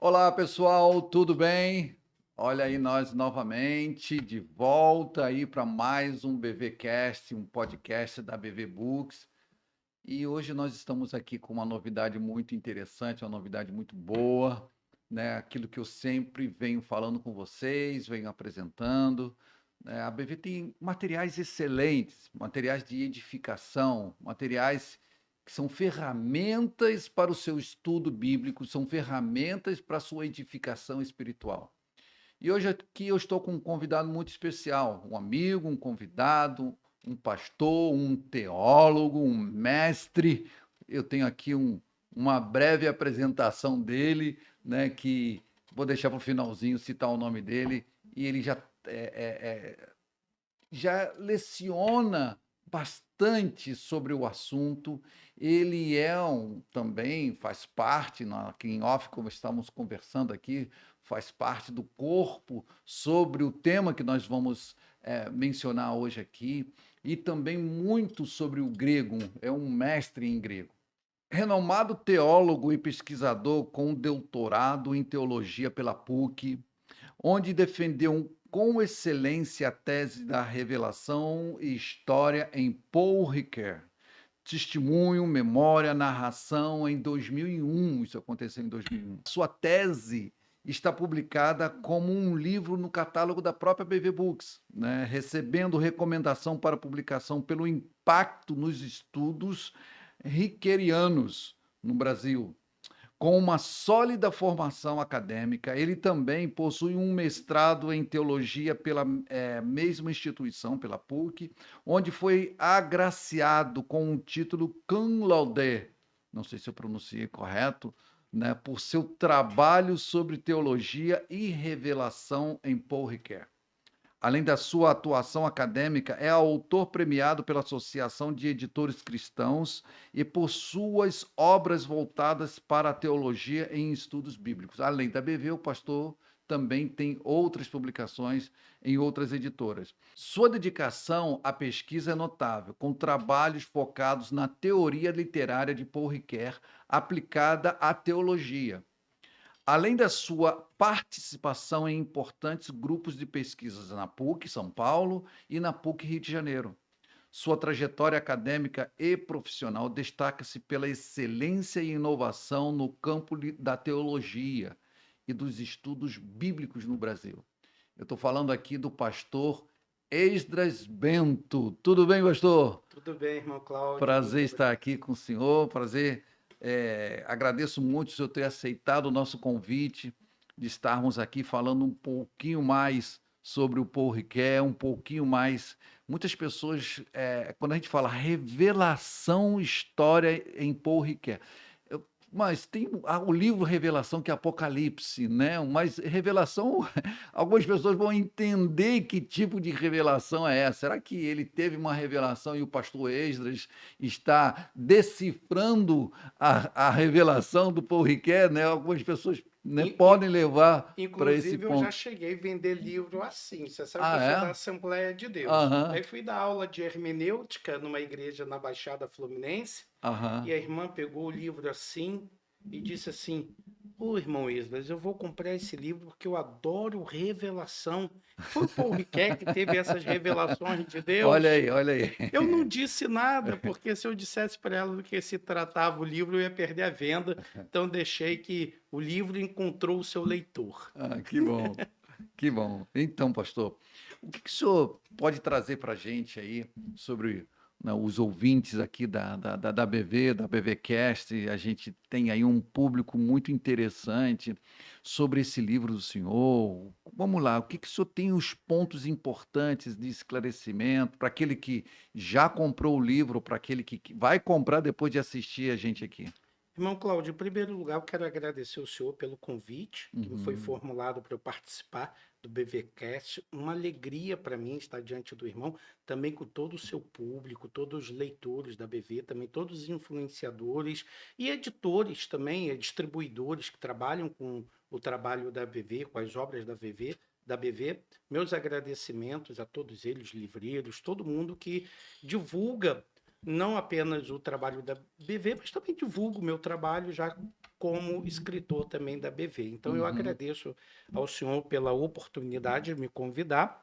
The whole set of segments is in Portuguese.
Olá, pessoal, tudo bem? Olha aí nós novamente de volta aí para mais um BVcast, um podcast da BV Books. E hoje nós estamos aqui com uma novidade muito interessante, uma novidade muito boa, né? Aquilo que eu sempre venho falando com vocês, venho apresentando, né? A BV tem materiais excelentes, materiais de edificação, materiais que são ferramentas para o seu estudo bíblico, são ferramentas para a sua edificação espiritual. E hoje aqui eu estou com um convidado muito especial, um amigo, um convidado, um pastor, um teólogo, um mestre. Eu tenho aqui uma breve apresentação dele, né, que vou deixar para o finalzinho citar o nome dele, e ele já leciona bastante sobre o assunto. Ele também faz parte, aqui em off, como estamos conversando aqui, faz parte do corpo sobre o tema que nós vamos mencionar hoje aqui, e também muito sobre o grego, é um mestre em grego. Renomado teólogo e pesquisador com doutorado em teologia pela PUC, onde defendeu com excelência a tese da revelação e história em Paul Ricoeur. Testemunho, memória, narração em 2001, isso aconteceu em 2001. Sua tese está publicada como um livro no catálogo da própria BV Books, né, recebendo recomendação para publicação pelo impacto nos estudos riquerianos no Brasil. Com uma sólida formação acadêmica, ele também possui um mestrado em teologia pela mesma instituição, pela PUC, onde foi agraciado com o título cum laude, não sei se eu pronunciei correto, né, por seu trabalho sobre teologia e revelação em Paul Ricoeur. Além da sua atuação acadêmica, é autor premiado pela Associação de Editores Cristãos e por suas obras voltadas para a teologia em estudos bíblicos. Além da BV, o pastor também tem outras publicações em outras editoras. Sua dedicação à pesquisa é notável, com trabalhos focados na teoria literária de Paul Ricoeur aplicada à teologia. Além da sua participação em importantes grupos de pesquisas na PUC São Paulo e na PUC Rio de Janeiro. Sua trajetória acadêmica e profissional destaca-se pela excelência e inovação no campo da teologia e dos estudos bíblicos no Brasil. Eu estou falando aqui do pastor Esdras Bento. Tudo bem, pastor? Tudo bem, irmão Cláudio. Prazer estar aqui com o senhor, prazer. Agradeço muito o senhor ter aceitado o nosso convite de estarmos aqui falando um pouquinho mais sobre o Paul Ricoeur, um pouquinho mais. Muitas pessoas, quando a gente fala revelação, história em Paul Ricoeur, mas tem o livro Revelação, que é Apocalipse, né? Mas revelação, algumas pessoas vão entender que tipo de revelação é essa. Será que ele teve uma revelação e o pastor Esdras está decifrando a revelação do Paul Ricoeur, né? Algumas pessoas, né, podem levar para esse Inclusive, eu já ponto. cheguei a vender livro assim. Você sabe que Ah, eu sou da é? Assembleia de Deus. Aham, Aí fui dar aula de hermenêutica numa igreja na Baixada Fluminense. aham. E a irmã pegou o livro assim e disse assim: Ô irmão Islas, eu vou comprar esse livro porque eu adoro revelação. Foi o Paul Ricoeur que teve essas revelações de Olha Deus. aí, olha aí. Eu não disse nada, porque se eu dissesse para ela do que se tratava o livro, eu ia perder a venda. Então deixei que o livro encontrou o seu leitor. Ah, que bom, que bom. Então, pastor, o que o senhor pode trazer para a gente aí sobre, né, os ouvintes aqui da BV, da BVcast? A gente tem aí um público muito interessante sobre esse livro do senhor. Vamos lá, o que o senhor tem os pontos importantes de esclarecimento para aquele que já comprou o livro, para aquele que vai comprar depois de assistir a gente aqui? Irmão Cláudio, em primeiro lugar, eu quero agradecer ao senhor pelo convite que me foi Uhum. formulado para eu participar do BVcast. Uma alegria para mim estar diante do irmão, também com todo o seu público, todos os leitores da BV, também todos os influenciadores e editores também, distribuidores que trabalham com o trabalho da BV, com as obras da BV. Meus agradecimentos a todos eles, livreiros, todo mundo que divulga não apenas o trabalho da BV, mas também divulgo o meu trabalho, já como escritor também da BV. Então, eu Uhum. agradeço ao senhor pela oportunidade de me convidar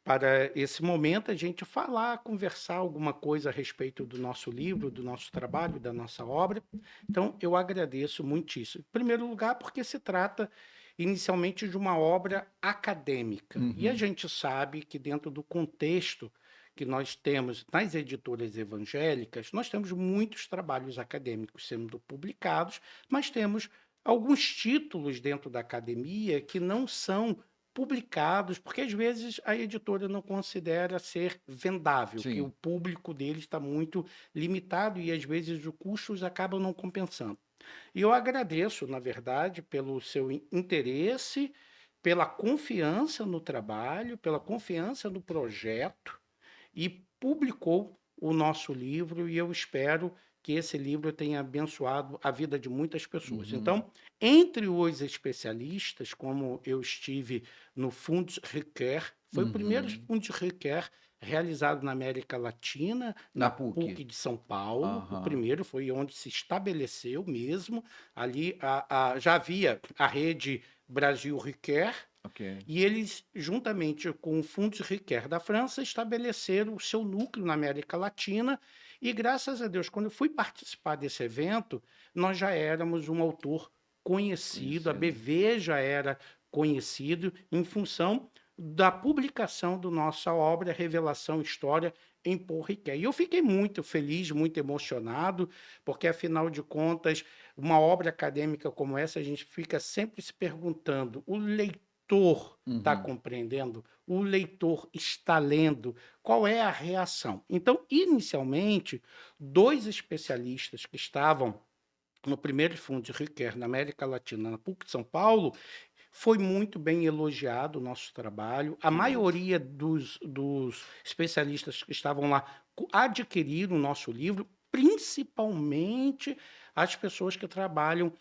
para esse momento a gente falar, conversar alguma coisa a respeito do nosso livro, do nosso trabalho, da nossa obra. Então, eu agradeço muitíssimo. Em primeiro lugar, porque se trata inicialmente de uma obra acadêmica. E a Uhum. gente sabe que dentro do contexto que nós temos nas editoras evangélicas, nós temos muitos trabalhos acadêmicos sendo publicados, mas temos alguns títulos dentro da academia que não são publicados, porque às vezes a editora não considera ser vendável, que o Sim. público deles está muito limitado e às vezes os custos acabam não compensando. E eu agradeço, na verdade, pelo seu interesse, pela confiança no trabalho, pela confiança no projeto e publicou o nosso livro e eu espero que esse livro tenha abençoado a vida de muitas pessoas. Uhum. Então, entre os especialistas, como eu estive no Fundos Requer, foi o primeiro Uhum. Fundos Requer realizado na América Latina, Na na PUC. PUC de São Paulo. O Aham. primeiro foi onde se estabeleceu mesmo. Ali já havia a rede Brasil Requer, Ok. e eles, juntamente com o Fundos Requer da França, estabeleceram o seu núcleo na América Latina. E, graças a Deus, quando eu fui participar desse evento, nós já éramos um autor conhecido, a Conhecido. BV já era conhecido em função da publicação da nossa obra Revelação História em Paul Ricoeur. E eu fiquei muito feliz, muito emocionado, porque, afinal de contas, uma obra acadêmica como essa, a gente fica sempre se perguntando, o leitor está Uhum. compreendendo? O leitor está lendo? Qual é a reação? Então, inicialmente, dois especialistas que estavam no primeiro Fundo de Riquer na América Latina, na PUC de São Paulo, foi muito bem elogiado o nosso trabalho. A Que bom. maioria dos especialistas que estavam lá adquiriram o nosso livro, principalmente as pessoas que trabalham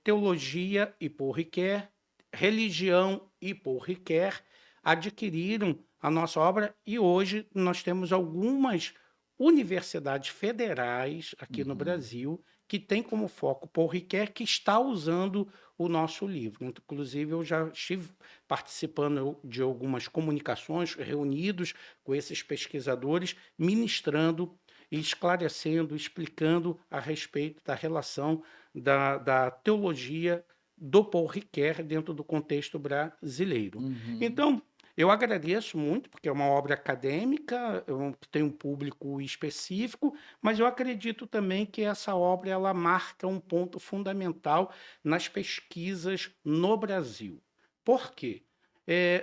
teologia e Paul Ricoeur, religião e Paul Ricoeur, adquiriram a nossa obra e hoje nós temos algumas universidades federais aqui no Uhum. Brasil que têm como foco Paul Ricoeur, que está usando o nosso livro. Inclusive, eu já estive participando de algumas comunicações, reunidos com esses pesquisadores, ministrando e esclarecendo, explicando a respeito da relação da teologia do Paul Ricoeur dentro do contexto brasileiro. Uhum. Então, eu agradeço muito, porque é uma obra acadêmica, que tem um público específico, mas eu acredito também que essa obra ela marca um ponto fundamental nas pesquisas no Brasil. Por quê?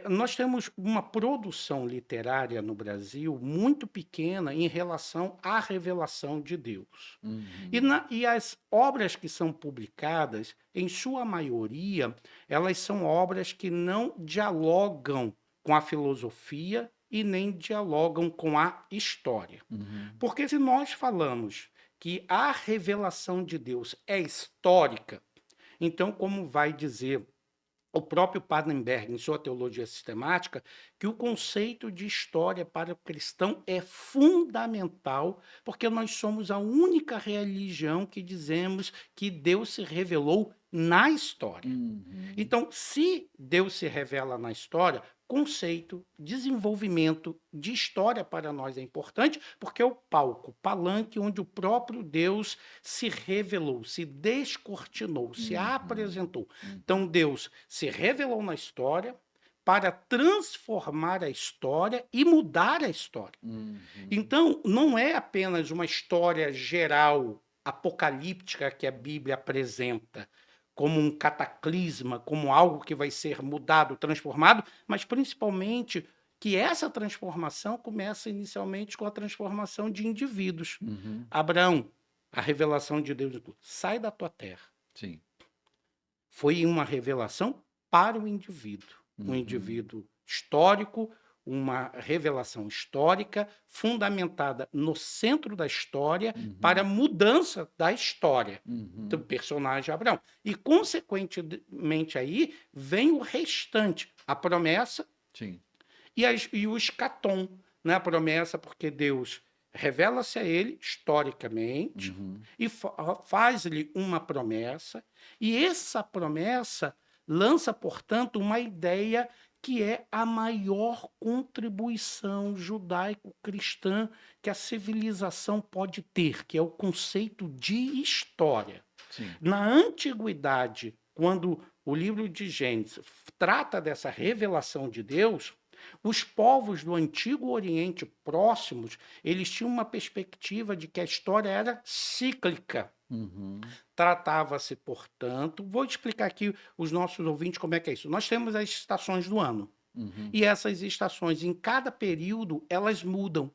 Nós temos uma produção literária no Brasil muito pequena em relação à revelação de Deus. Uhum. E as obras que são publicadas, em sua maioria, elas são obras que não dialogam com a filosofia e nem dialogam com a história. Uhum. Porque se nós falamos que a revelação de Deus é histórica, então, como vai dizer o próprio Pannenberg, em sua teologia sistemática, que o conceito de história para o cristão é fundamental, porque nós somos a única religião que dizemos que Deus se revelou na história. Uhum. Então, se Deus se revela na história, conceito, desenvolvimento de história para nós é importante, porque é o palco, palanque onde o próprio Deus se revelou, se descortinou, se Uhum. apresentou. Uhum. Então, Deus se revelou na história para transformar a história e mudar a história. Uhum. Então, não é apenas uma história geral, apocalíptica que a Bíblia apresenta como um cataclisma, como algo que vai ser mudado, transformado, mas principalmente que essa transformação começa inicialmente com a transformação de indivíduos. Uhum. Abraão, a revelação de Deus, sai da tua terra. Sim. Foi uma revelação para o indivíduo, um Uhum. indivíduo histórico, uma revelação histórica fundamentada no centro da história para a Uhum. mudança da história do Uhum. personagem Abraão. E, consequentemente, aí vem o restante, a promessa Sim. e o escatom, né? A promessa, porque Deus revela-se a ele historicamente Uhum. e faz-lhe uma promessa, e essa promessa lança, portanto, uma ideia que é a maior contribuição judaico-cristã que a civilização pode ter, que é o conceito de história. Sim. Na antiguidade, quando o livro de Gênesis trata dessa revelação de Deus, os povos do Antigo Oriente próximos, eles tinham uma perspectiva de que a história era cíclica. Uhum. Tratava-se, portanto, vou explicar aqui os nossos ouvintes como é que é isso. Nós temos as estações do ano. Uhum. E essas estações, em cada período, elas mudam.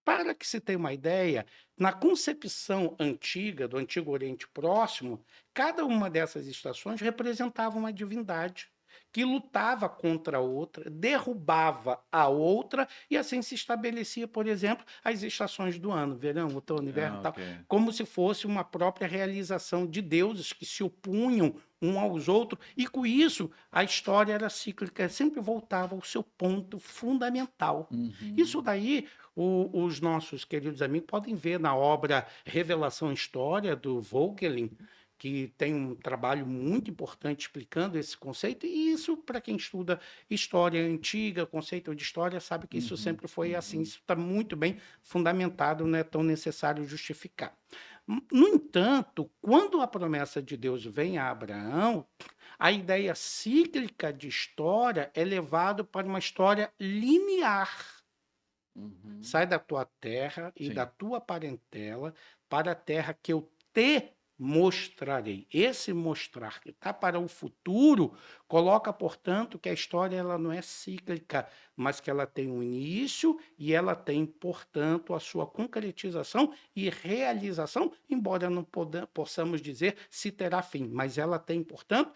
Para que se tenha uma ideia, na concepção antiga, do Antigo Oriente Próximo, cada uma dessas estações representava uma divindade que lutava contra a outra, derrubava a outra, e assim se estabelecia, por exemplo, as estações do ano, verão, outono, inverno Ah, e tal, ok. como se fosse uma própria realização de deuses que se opunham um aos outros, e com isso a história era cíclica, sempre voltava ao seu ponto fundamental. Isso Uhum. daí os nossos queridos amigos podem ver na obra Revelação História, do Vogelin, que tem um trabalho muito importante explicando esse conceito, e isso, para quem estuda história antiga, conceito de história, sabe que isso Uhum. sempre foi assim, Uhum. isso está muito bem fundamentado, não é tão necessário justificar. No entanto, quando a promessa de Deus vem a Abraão, a ideia cíclica de história é levada para uma história linear. Uhum. Sai da tua terra e da Sim. tua parentela para a terra que eu te mostrarei. Esse mostrar que está para o futuro coloca, portanto, que a história ela não é cíclica, mas que ela tem um início e ela tem, portanto, a sua concretização e realização, embora não possamos dizer se terá fim, mas ela tem, portanto,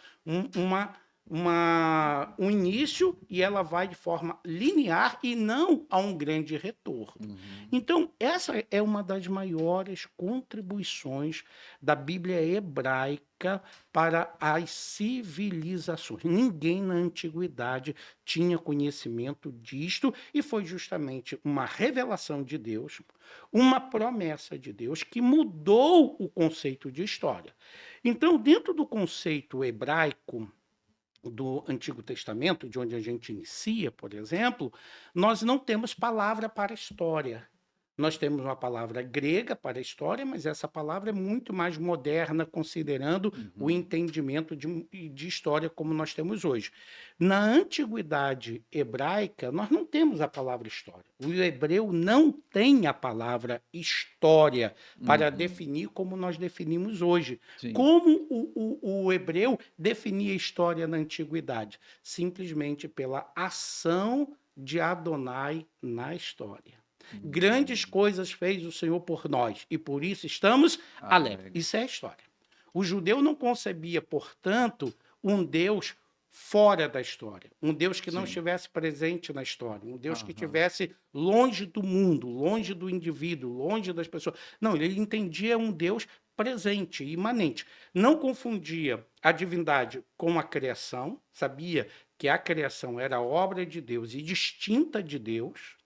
um início, e ela vai de forma linear e não a um grande retorno. Uhum. Então, essa é uma das maiores contribuições da Bíblia hebraica para as civilizações. Ninguém na antiguidade tinha conhecimento disto, e foi justamente uma revelação de Deus, uma promessa de Deus que mudou o conceito de história. Então, dentro do conceito hebraico do Antigo Testamento, de onde a gente inicia, por exemplo, nós não temos palavra para história. Nós temos uma palavra grega para história, mas essa palavra é muito mais moderna, considerando o Uhum. entendimento de história como nós temos hoje. Na antiguidade hebraica, nós não temos a palavra história. O hebreu não tem a palavra história para Uhum. definir como nós definimos hoje. Sim. Como o hebreu definia a história na antiguidade? Simplesmente pela ação de Adonai na história. Grandes Uhum. coisas fez o Senhor por nós, e por isso estamos alegres. Alegre. Isso é a história. O judeu não concebia, portanto, um Deus fora da história, um Deus que não Sim. estivesse presente na história, um Deus que Aham. estivesse longe do mundo, longe do indivíduo, longe das pessoas. Não, ele entendia um Deus presente, imanente. Não confundia a divindade com a criação, sabia que a criação era obra de Deus e distinta de Deus.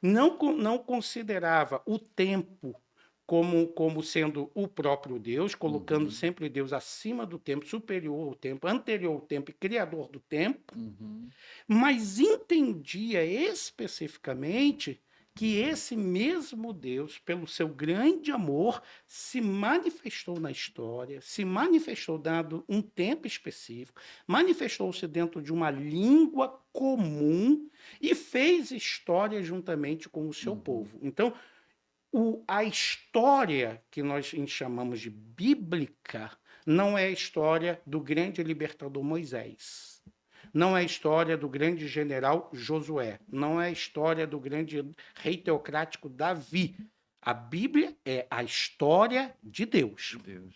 Não considerava o tempo como sendo o próprio Deus, colocando Uhum. sempre Deus acima do tempo, superior ao tempo, anterior ao tempo e criador do tempo, Uhum. mas entendia especificamente que esse mesmo Deus, pelo seu grande amor, se manifestou na história, se manifestou dado um tempo específico, manifestou-se dentro de uma língua comum e fez história juntamente com o seu Uhum. povo. Então, a história que nós chamamos de bíblica não é a história do grande libertador Moisés. Não é a história do grande general Josué. Não é a história do grande rei teocrático Davi. A Bíblia é a história de Deus. Deus.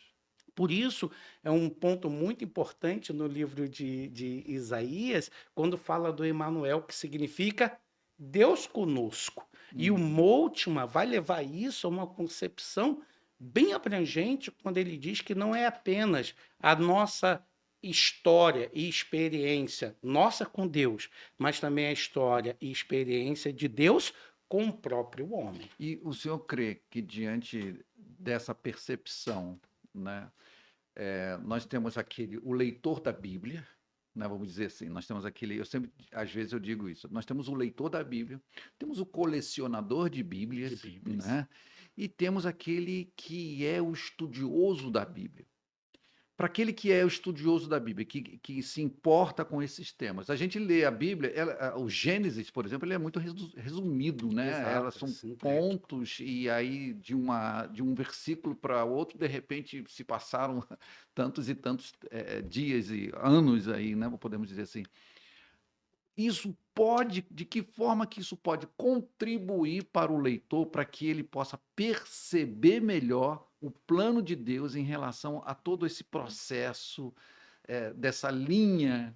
Por isso, é um ponto muito importante no livro de Isaías, quando fala do Emanuel, que significa Deus conosco. E o Uhum. Moltmann vai levar isso a uma concepção bem abrangente, quando ele diz que não é apenas a nossa história e experiência nossa com Deus, mas também a história e experiência de Deus com o próprio homem. E o senhor crê que diante dessa percepção, né, nós temos o leitor da Bíblia, né, vamos dizer assim, nós temos às vezes eu digo isso, nós temos o leitor da Bíblia, temos o colecionador de De Bíblias, Bíblias. né, e temos aquele que é o estudioso da Bíblia. Para aquele que é o estudioso da Bíblia, que se importa com esses temas. A gente lê a Bíblia, o Gênesis, por exemplo, ele é muito resumido, né? Elas Exato, são sintético. pontos, e aí de um versículo para outro, de repente, se passaram tantos e tantos dias e anos aí, né? Podemos dizer assim. De que forma que isso pode contribuir para o leitor, para que ele possa perceber melhor o plano de Deus em relação a todo esse processo, dessa linha,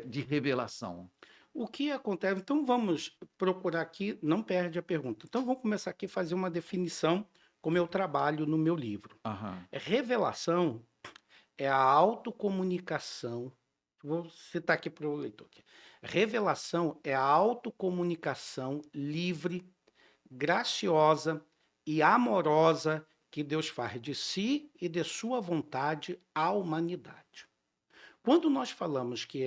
de revelação? O que acontece? Então vamos procurar aqui, não perde a pergunta. Então vamos começar aqui a fazer uma definição como eu trabalho no meu livro. Aham. Revelação é a autocomunicação. Vou citar aqui para o leitor. Aqui. Revelação é a autocomunicação livre, graciosa e amorosa que Deus faz de si e de sua vontade à humanidade. Quando nós falamos que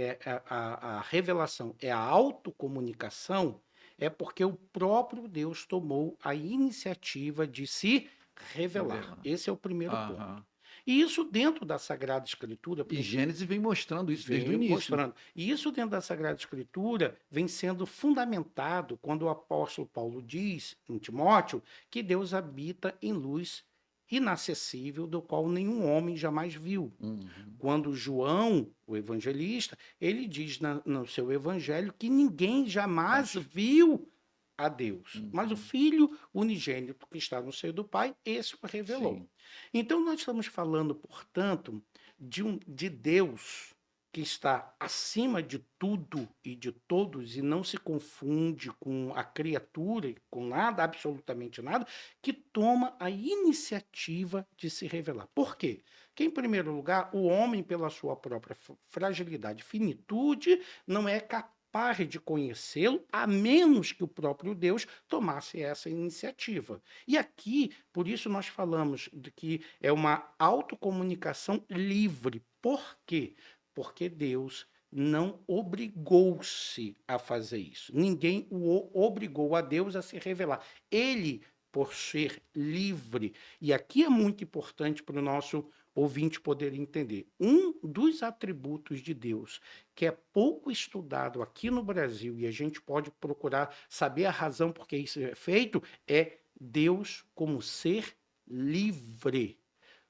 a revelação é a autocomunicação, é porque o próprio Deus tomou a iniciativa de se revelar. Revela. Esse é o primeiro ponto. Aham. E isso dentro da Sagrada Escritura, E Gênesis vem mostrando isso desde o vem início. mostrando. E isso dentro da Sagrada Escritura vem sendo fundamentado quando o apóstolo Paulo diz em Timóteo que Deus habita em luz inacessível, do qual nenhum homem jamais viu. Uhum. Quando João, o evangelista, ele diz no seu evangelho que ninguém jamais viu a Deus. Mas o Uhum. Filho unigênito que está no seio do Pai, esse o revelou. Sim. Então nós estamos falando, portanto, de Deus que está acima de tudo e de todos e não se confunde com a criatura, com nada, absolutamente nada, que toma a iniciativa de se revelar. Por quê? Porque, em primeiro lugar, o homem, pela sua própria fragilidade e finitude, não é capaz de conhecê-lo, a menos que o próprio Deus tomasse essa iniciativa. E aqui, por isso nós falamos de que é uma autocomunicação livre. Por quê? Porque Deus não obrigou-se a fazer isso. Ninguém o obrigou a Deus a se revelar. Ele, por ser livre, e aqui é muito importante para o nosso ouvinte poder entender, um dos atributos de Deus que é pouco estudado aqui no Brasil, e a gente pode procurar saber a razão por que isso é feito, é Deus como ser livre.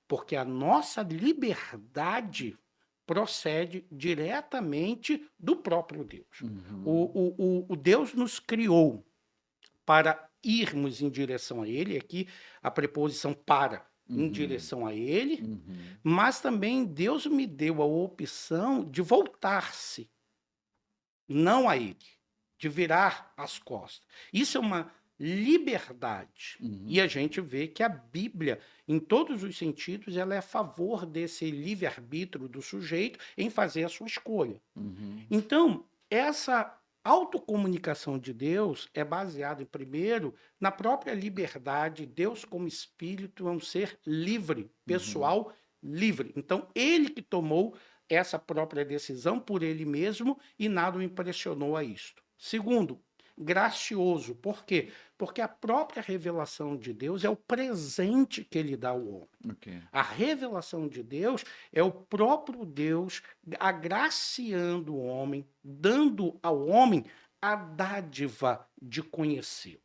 Porque a nossa liberdade procede diretamente do próprio Deus. Uhum. O Deus nos criou para irmos em direção a Ele, aqui a preposição para, em Uhum. direção a Ele, Uhum. mas também Deus me deu a opção de voltar-se, não a Ele, de virar as costas. Isso é uma liberdade. Uhum. E a gente vê que a Bíblia, em todos os sentidos, ela é a favor desse livre-arbítrio do sujeito em fazer a sua escolha. Uhum. Então, essa autocomunicação de Deus é baseada, primeiro, na própria liberdade. Deus, como espírito, é um ser livre, pessoal, livre. Então, ele que tomou essa própria decisão por ele mesmo e nada o impressionou a isto. Segundo, gracioso. Por quê? Porque a própria revelação de Deus é o presente que ele dá ao homem. Ok. A revelação de Deus é o próprio Deus agraciando o homem, dando ao homem a dádiva de conhecê-lo.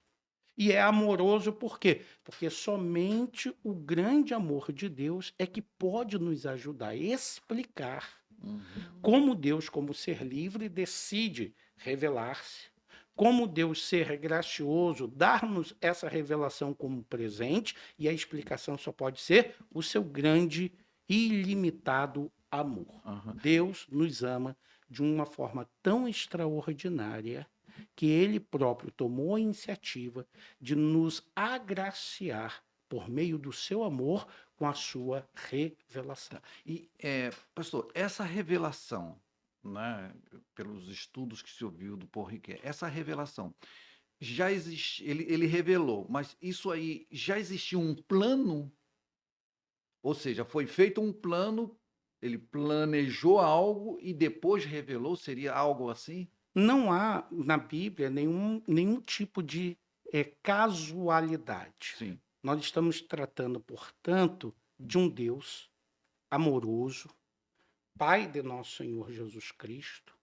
E é amoroso por quê? Porque somente o grande amor de Deus é que pode nos ajudar a explicar Uhum. como Deus, como ser livre, decide revelar-se, como Deus ser gracioso, dar-nos essa revelação como presente, e a explicação só pode ser o seu grande e ilimitado amor. Aham. Deus nos ama de uma forma tão extraordinária que ele próprio tomou a iniciativa de nos agraciar por meio do seu amor com a sua revelação. E, pastor, essa revelação, né, pelos estudos que se ouviu do Paul Ricoeur, essa revelação, já existe, ele revelou, mas isso aí já existia um plano? Ou seja, foi feito um plano, ele planejou algo e depois revelou, seria algo assim? Não há na Bíblia nenhum tipo de casualidade. Sim. Nós estamos tratando, portanto, de um Deus amoroso, Pai de nosso Senhor Jesus Cristo,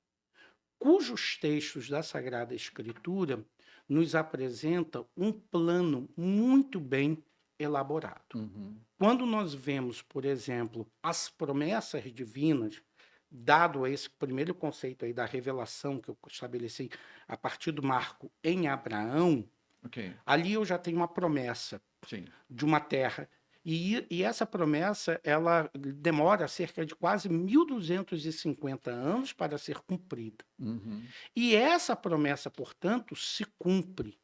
cujos textos da Sagrada Escritura nos apresentam um plano muito bem elaborado. Uhum. Quando nós vemos, por exemplo, as promessas divinas, dado esse primeiro conceito aí da revelação que eu estabeleci a partir do marco em Abraão, Ok, ali eu já tenho uma promessa sim. de uma terra. E essa promessa, ela demora cerca de quase 1.250 anos para ser cumprida. Uhum. E essa promessa, portanto, se cumpre.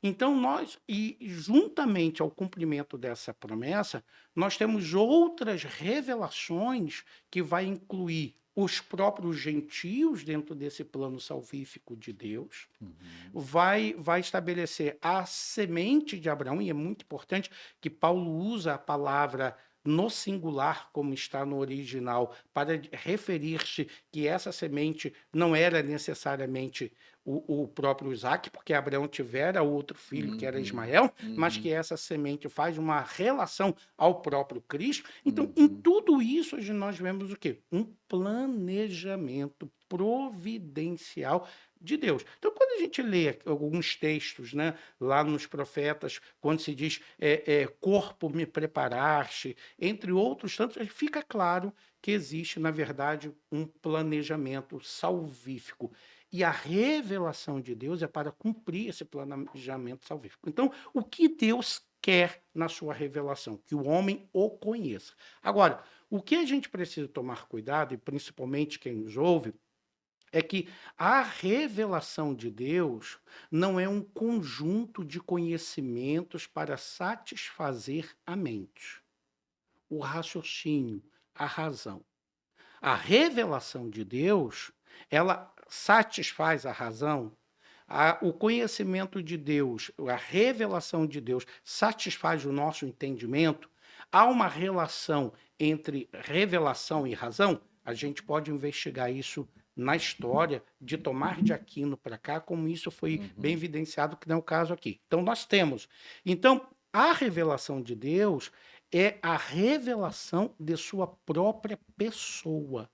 Então, e juntamente ao cumprimento dessa promessa, nós temos outras revelações que vai incluir os próprios gentios dentro desse plano salvífico de Deus, Uhum. vai estabelecer a semente de Abraão, e é muito importante que Paulo usa a palavra no singular, como está no original, para referir-se que essa semente não era necessariamente o próprio Isaac, porque Abraão tivera outro filho, que era Uhum. Ismael, mas Uhum. que essa semente faz uma relação ao próprio Cristo. Então, em Uhum. tudo isso, hoje nós vemos o quê? Um planejamento providencial de Deus. Então, quando a gente lê alguns textos, né, lá nos profetas, quando se diz corpo me preparaste, entre outros tantos, fica claro que existe, na verdade, um planejamento salvífico. E a revelação de Deus é para cumprir esse planejamento salvífico. Então, o que Deus quer na sua revelação? Que o homem o conheça. Agora, o que a gente precisa tomar cuidado, e principalmente quem nos ouve, é que a revelação de Deus não é um conjunto de conhecimentos para satisfazer a mente, o raciocínio, a razão. A revelação de Deus, ela satisfaz a razão, o conhecimento de Deus, a revelação de Deus satisfaz o nosso entendimento. Há uma relação entre revelação e razão? A gente pode investigar isso na história de Tomás de Aquino para cá, como isso foi bem evidenciado, que não é o caso aqui. Então, nós temos. Então, a revelação de Deus é a revelação de sua própria pessoa.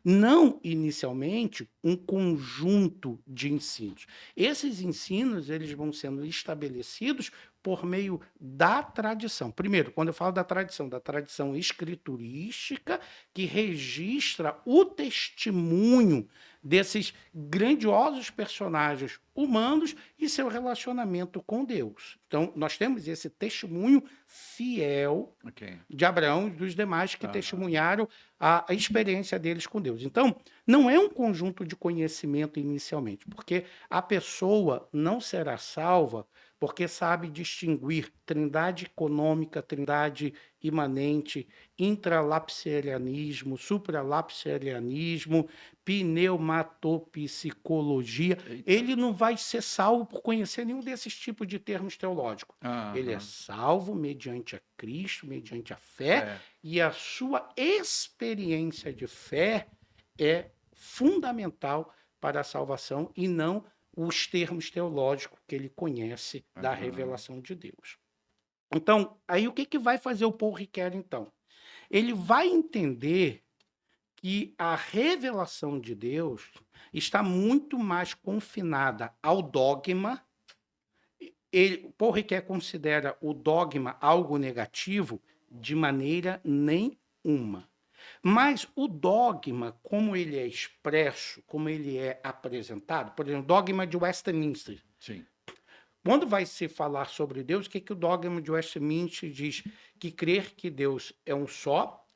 Não inicialmente um conjunto de ensinos. Esses ensinos eles vão sendo estabelecidos por meio da tradição. Primeiro, quando eu falo da tradição escriturística, que registra o testemunho desses grandiosos personagens humanos e seu relacionamento com Deus. Então, nós temos esse testemunho fiel de Abraão e dos demais que testemunharam a experiência deles com Deus. Então, não é um conjunto de conhecimento inicialmente, porque a pessoa não será salva porque sabe distinguir trindade econômica, trindade imanente, intralapsarianismo, supralapsarianismo, pneumatopsicologia. Eita. Ele não vai ser salvo por conhecer nenhum desses tipos de termos teológicos. Ele é salvo mediante a Cristo, mediante a fé, e a sua experiência de fé é fundamental para a salvação e não os termos teológicos que ele conhece da revelação de Deus. Então, aí o que vai fazer o Paul Ricoeur, então? Ele vai entender que a revelação de Deus está muito mais confinada ao dogma. Paul Ricoeur considera o dogma algo negativo de maneira nenhuma. Mas o dogma, como ele é expresso, como ele é apresentado, por exemplo, o dogma de Westminster. Sim. Quando vai se falar sobre Deus, o que o dogma de Westminster diz? Que crer que Deus é um só,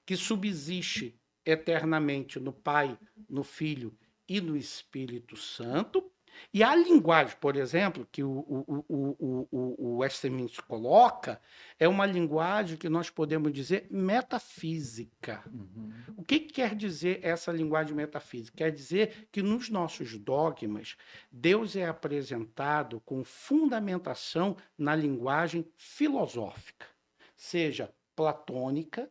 que subsiste eternamente no Pai, no Filho e no Espírito Santo, E a linguagem, por exemplo, que o Westminster coloca, é uma linguagem que nós podemos dizer metafísica. Uhum. O que quer dizer essa linguagem metafísica? Quer dizer que nos nossos dogmas, Deus é apresentado com fundamentação na linguagem filosófica, seja platônica,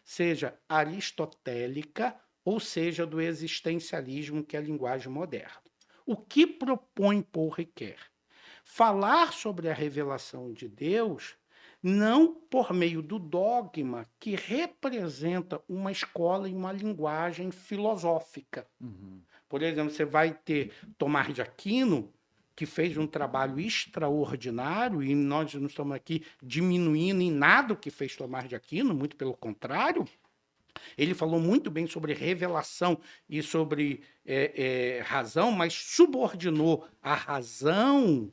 seja aristotélica, ou seja do existencialismo, que é a linguagem moderna. O que propõe Paul Ricoeur? Falar sobre a revelação de Deus não por meio do dogma que representa uma escola e uma linguagem filosófica. Uhum. Por exemplo, você vai ter Tomás de Aquino, que fez um trabalho extraordinário, e nós não estamos aqui diminuindo em nada o que fez Tomás de Aquino, muito pelo contrário. Ele falou muito bem sobre revelação e sobre razão, mas subordinou a razão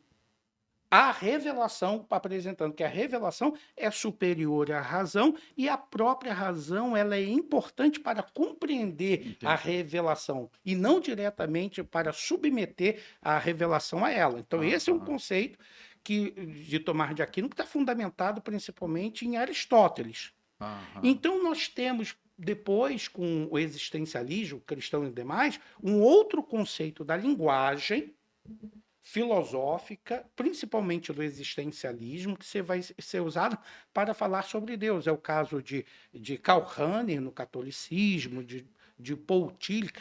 à revelação, apresentando que a revelação é superior à razão e a própria razão ela é importante para compreender a revelação e não diretamente para submeter a revelação a ela. Então, esse é um conceito de Tomás de Aquino que está fundamentado principalmente em Aristóteles. Então, nós temos depois, com o existencialismo cristão e demais, um outro conceito da linguagem filosófica, principalmente do existencialismo, que vai ser usado para falar sobre Deus. É o caso de Karl Rahner no catolicismo, de Paul Tillich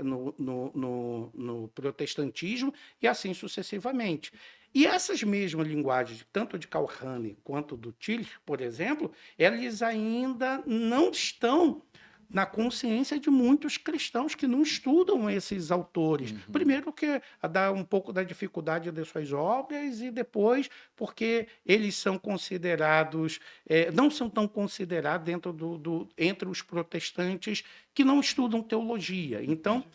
no protestantismo, e assim sucessivamente. E essas mesmas linguagens, tanto de Karl Rahner quanto do Tillich, por exemplo, elas ainda não estão na consciência de muitos cristãos que não estudam esses autores. Uhum. Primeiro porque dá um pouco da dificuldade de suas obras e depois porque eles são considerados, não são tão considerados entre os protestantes que não estudam teologia. Então,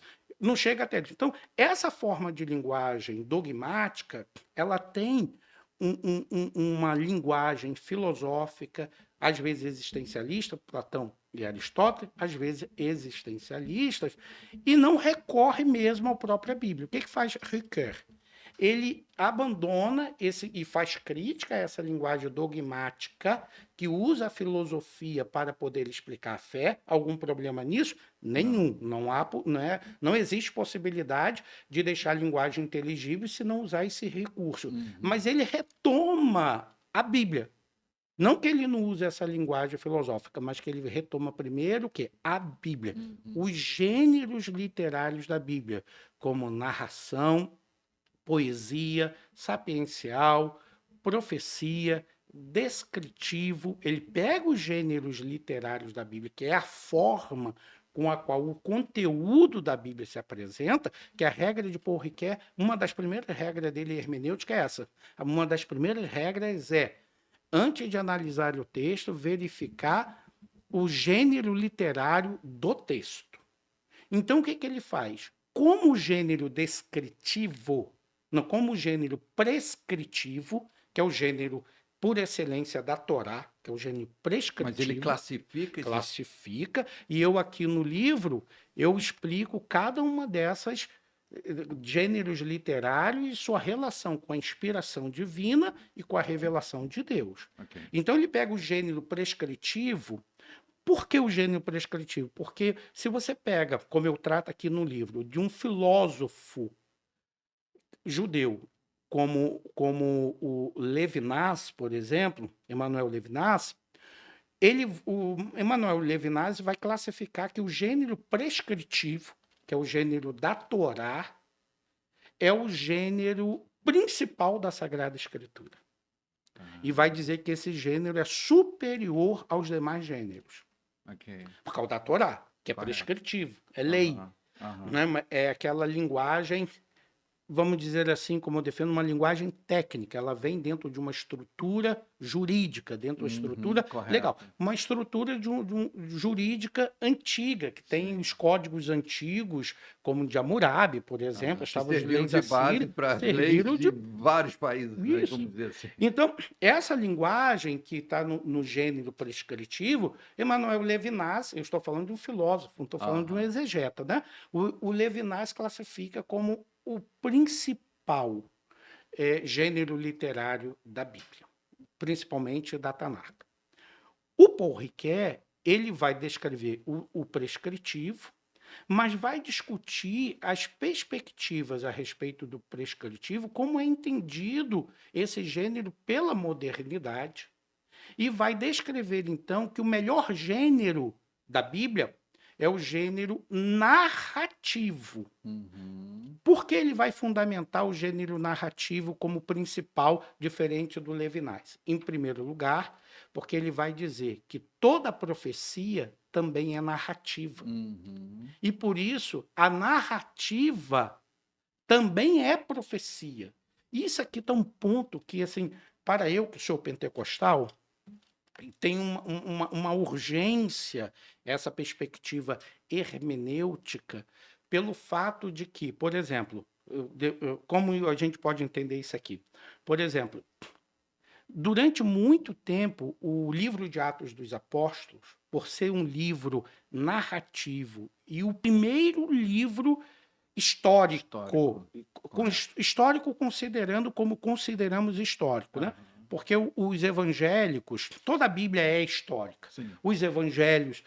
não chega até isso. Então, essa forma de linguagem dogmática, ela tem uma linguagem filosófica, às vezes existencialista, Platão e Aristóteles, às vezes existencialistas, e não recorre mesmo à própria Bíblia. O que faz Ricoeur? Ele abandona e faz crítica a essa linguagem dogmática que usa a filosofia para poder explicar a fé. Algum problema nisso? Nenhum. Não existe possibilidade de deixar a linguagem inteligível se não usar esse recurso. Uhum. Mas ele retoma a Bíblia. Não que ele não use essa linguagem filosófica, mas que ele retoma primeiro o quê? A Bíblia. Uhum. Os gêneros literários da Bíblia, como narração, poesia, sapiencial, profecia, descritivo. Ele pega os gêneros literários da Bíblia, que é a forma com a qual o conteúdo da Bíblia se apresenta, que a regra de Paul Ricoeur, uma das primeiras regras dele hermenêutica é essa. Uma das primeiras regras é, antes de analisar o texto, verificar o gênero literário do texto. Então, o que ele faz? Como o gênero descritivo, não, como o gênero prescritivo, que é o gênero por excelência da Torá, que é o gênero prescritivo. Mas ele classifica? Classifica, e eu aqui no livro, eu explico cada uma dessas gêneros literários e sua relação com a inspiração divina e com a revelação de Deus. Okay. Então ele pega o gênero prescritivo. Por que o gênero prescritivo? Porque se você pega, como eu trato aqui no livro, de um filósofo judeu, como o Levinas, por exemplo, Emmanuel Levinas, o Emmanuel Levinas vai classificar que o gênero prescritivo, que é o gênero da Torá, é o gênero principal da Sagrada Escritura. E vai dizer que esse gênero é superior aos demais gêneros. Okay. Por causa da Torá, que é prescritivo, é lei. Né? É aquela linguagem, vamos dizer assim, como eu defendo, uma linguagem técnica. Ela vem dentro de uma estrutura jurídica, dentro da estrutura correto. legal. Uma estrutura jurídica antiga, que tem os códigos antigos, como o de Hammurabi, por exemplo, Que estavam as serviram leis de base assírias, para leis serviram de de vários países, né, isso. vamos dizer assim. Então, essa linguagem que está no gênero prescritivo, Emmanuel Levinas, eu estou falando de um filósofo, não estou falando de um Aham. exegeta, né? O Levinas classifica como o principal gênero literário da Bíblia, principalmente da Tanakh. O Paul Ricoeur, ele vai descrever o prescritivo, mas vai discutir as perspectivas a respeito do prescritivo, como é entendido esse gênero pela modernidade, e vai descrever, então, que o melhor gênero da Bíblia é o gênero narrativo. Por que ele vai fundamentar o gênero narrativo como principal, diferente do Levinas? Em primeiro lugar, porque ele vai dizer que toda profecia também é narrativa. E por isso, a narrativa também é profecia. Isso aqui está um ponto que, assim, para eu que sou pentecostal, tem uma urgência essa perspectiva hermenêutica pelo fato de que, por exemplo, como a gente pode entender isso aqui? Por exemplo, durante muito tempo, o livro de Atos dos Apóstolos, por ser um livro narrativo e o primeiro livro histórico, histórico considerando como consideramos histórico, né? Porque os evangélicos, toda a Bíblia é histórica. Sim. Os evangelhos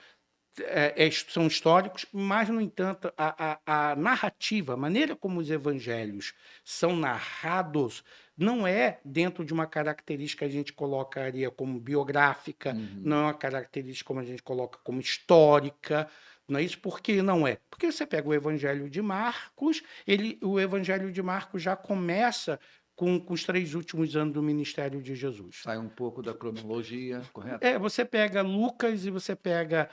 são históricos, mas, no entanto, a narrativa, a maneira como os evangelhos são narrados, não é dentro de uma característica que a gente colocaria como biográfica, não é uma característica como a gente coloca como histórica. Não é isso? Por que não é? Porque você pega o Evangelho de Marcos, o Evangelho de Marcos já começa com os 3 últimos anos do ministério de Jesus. Sai um pouco da cronologia, correto? Você pega Lucas e você pega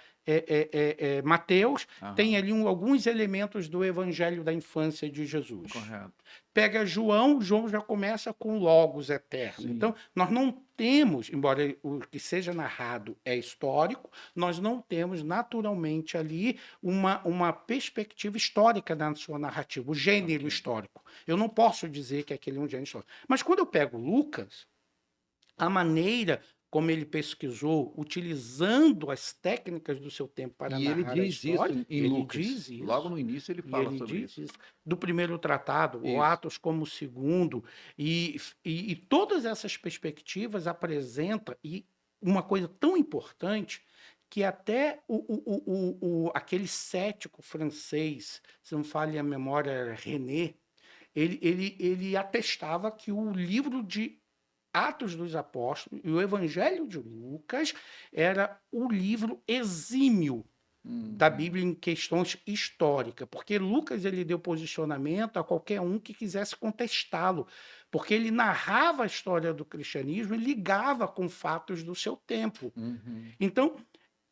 Mateus, tem ali alguns elementos do Evangelho da infância de Jesus. Correto. Pega João já começa com Logos eterno. Sim. Então, nós não temos, embora o que seja narrado é histórico, nós não temos naturalmente ali uma perspectiva histórica na sua narrativa, o gênero histórico. Eu não posso dizer que aquele é um gênero histórico. Mas quando eu pego Lucas, a maneira como ele pesquisou, utilizando as técnicas do seu tempo para narrar a história, isso em Lucas. Diz isso. Logo no início ele fala sobre isso. Do primeiro tratado, o Atos como o segundo, e todas essas perspectivas apresentam, e uma coisa tão importante, que até aquele cético francês, se não falha a memória, René, ele atestava que o livro de Atos dos Apóstolos e o Evangelho de Lucas era o livro exímio da Bíblia em questões históricas, porque Lucas ele deu posicionamento a qualquer um que quisesse contestá-lo, porque ele narrava a história do cristianismo e ligava com fatos do seu tempo. Então,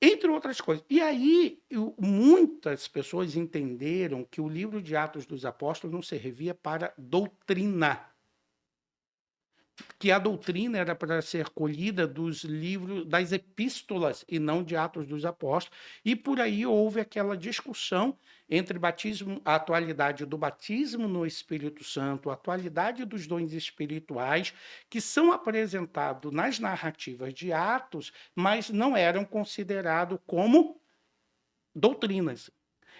entre outras coisas. E aí, muitas pessoas entenderam que o livro de Atos dos Apóstolos não servia para doutrina, que a doutrina era para ser colhida dos livros, das epístolas, e não de Atos dos Apóstolos. E por aí houve aquela discussão entre batismo, a atualidade do batismo no Espírito Santo, a atualidade dos dons espirituais, que são apresentados nas narrativas de Atos, mas não eram considerados como doutrinas.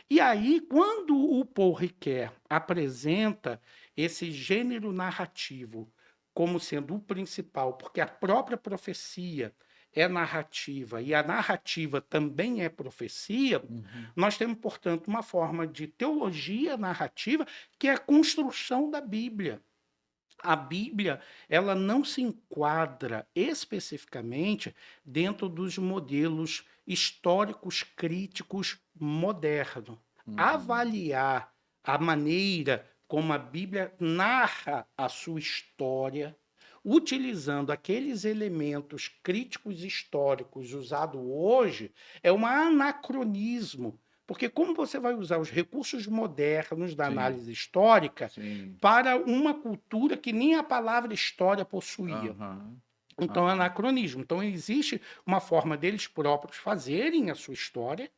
E aí, quando o Paul Ricoeur apresenta esse gênero narrativo como sendo o principal, porque a própria profecia é narrativa e a narrativa também é profecia, nós temos, portanto, uma forma de teologia narrativa que é a construção da Bíblia. A Bíblia, ela não se enquadra especificamente dentro dos modelos históricos críticos modernos. Avaliar a maneira como a Bíblia narra a sua história, utilizando aqueles elementos críticos históricos usados hoje, é um anacronismo. Porque como você vai usar os recursos modernos da análise histórica para uma cultura que nem a palavra história possuía? Então, é anacronismo. Então, existe uma forma deles próprios fazerem a sua história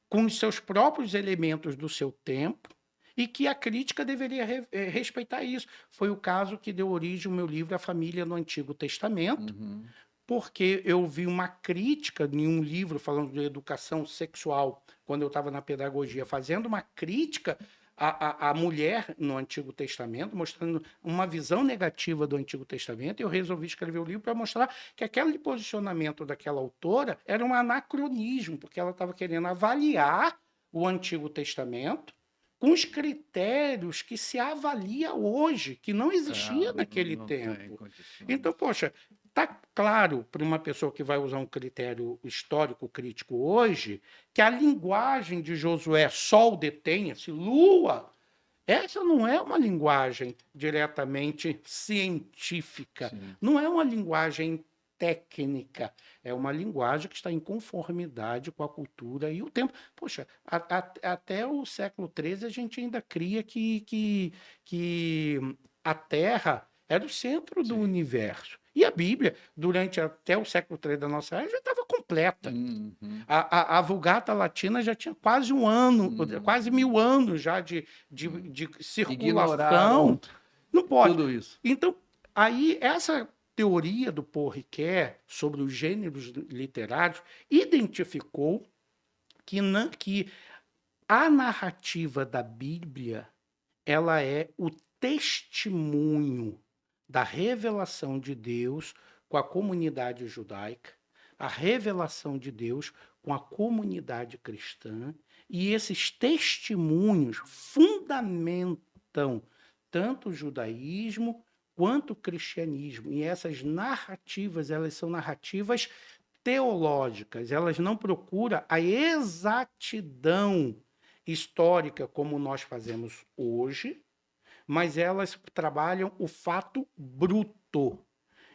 com os seus próprios elementos do seu tempo e que a crítica deveria respeitar isso. Foi o caso que deu origem ao meu livro A Família no Antigo Testamento, Uhum. porque eu vi uma crítica em um livro falando de educação sexual, quando eu estava na pedagogia, fazendo uma crítica à mulher no Antigo Testamento, mostrando uma visão negativa do Antigo Testamento, e eu resolvi escrever o livro para mostrar que aquele posicionamento daquela autora era um anacronismo, porque ela estava querendo avaliar o Antigo Testamento com os critérios que se avalia hoje, que não existia naquele Não tem tempo. condições. Então, poxa, está claro para uma pessoa que vai usar um critério histórico crítico hoje que a linguagem de Josué, sol detenha-se, lua, essa não é uma linguagem diretamente científica, Sim. não é uma linguagem técnica, é uma linguagem que está em conformidade com a cultura e o tempo. Poxa, até o século XIII a gente ainda cria que a Terra era o centro do Sim. universo. E a Bíblia, durante até o século III da nossa era, já estava completa. Uhum. A Vulgata Latina já tinha quase um ano, quase 1000 anos já de circulação. Ignoraram Não pode. tudo isso. Então, aí, essa teoria do Paul Ricoeur sobre os gêneros literários identificou que a narrativa da Bíblia ela é o testemunho da revelação de Deus com a comunidade judaica, a revelação de Deus com a comunidade cristã, e esses testemunhos fundamentam tanto o judaísmo quanto o cristianismo. E essas narrativas, elas são narrativas teológicas, elas não procuram a exatidão histórica como nós fazemos hoje, mas elas trabalham o fato bruto.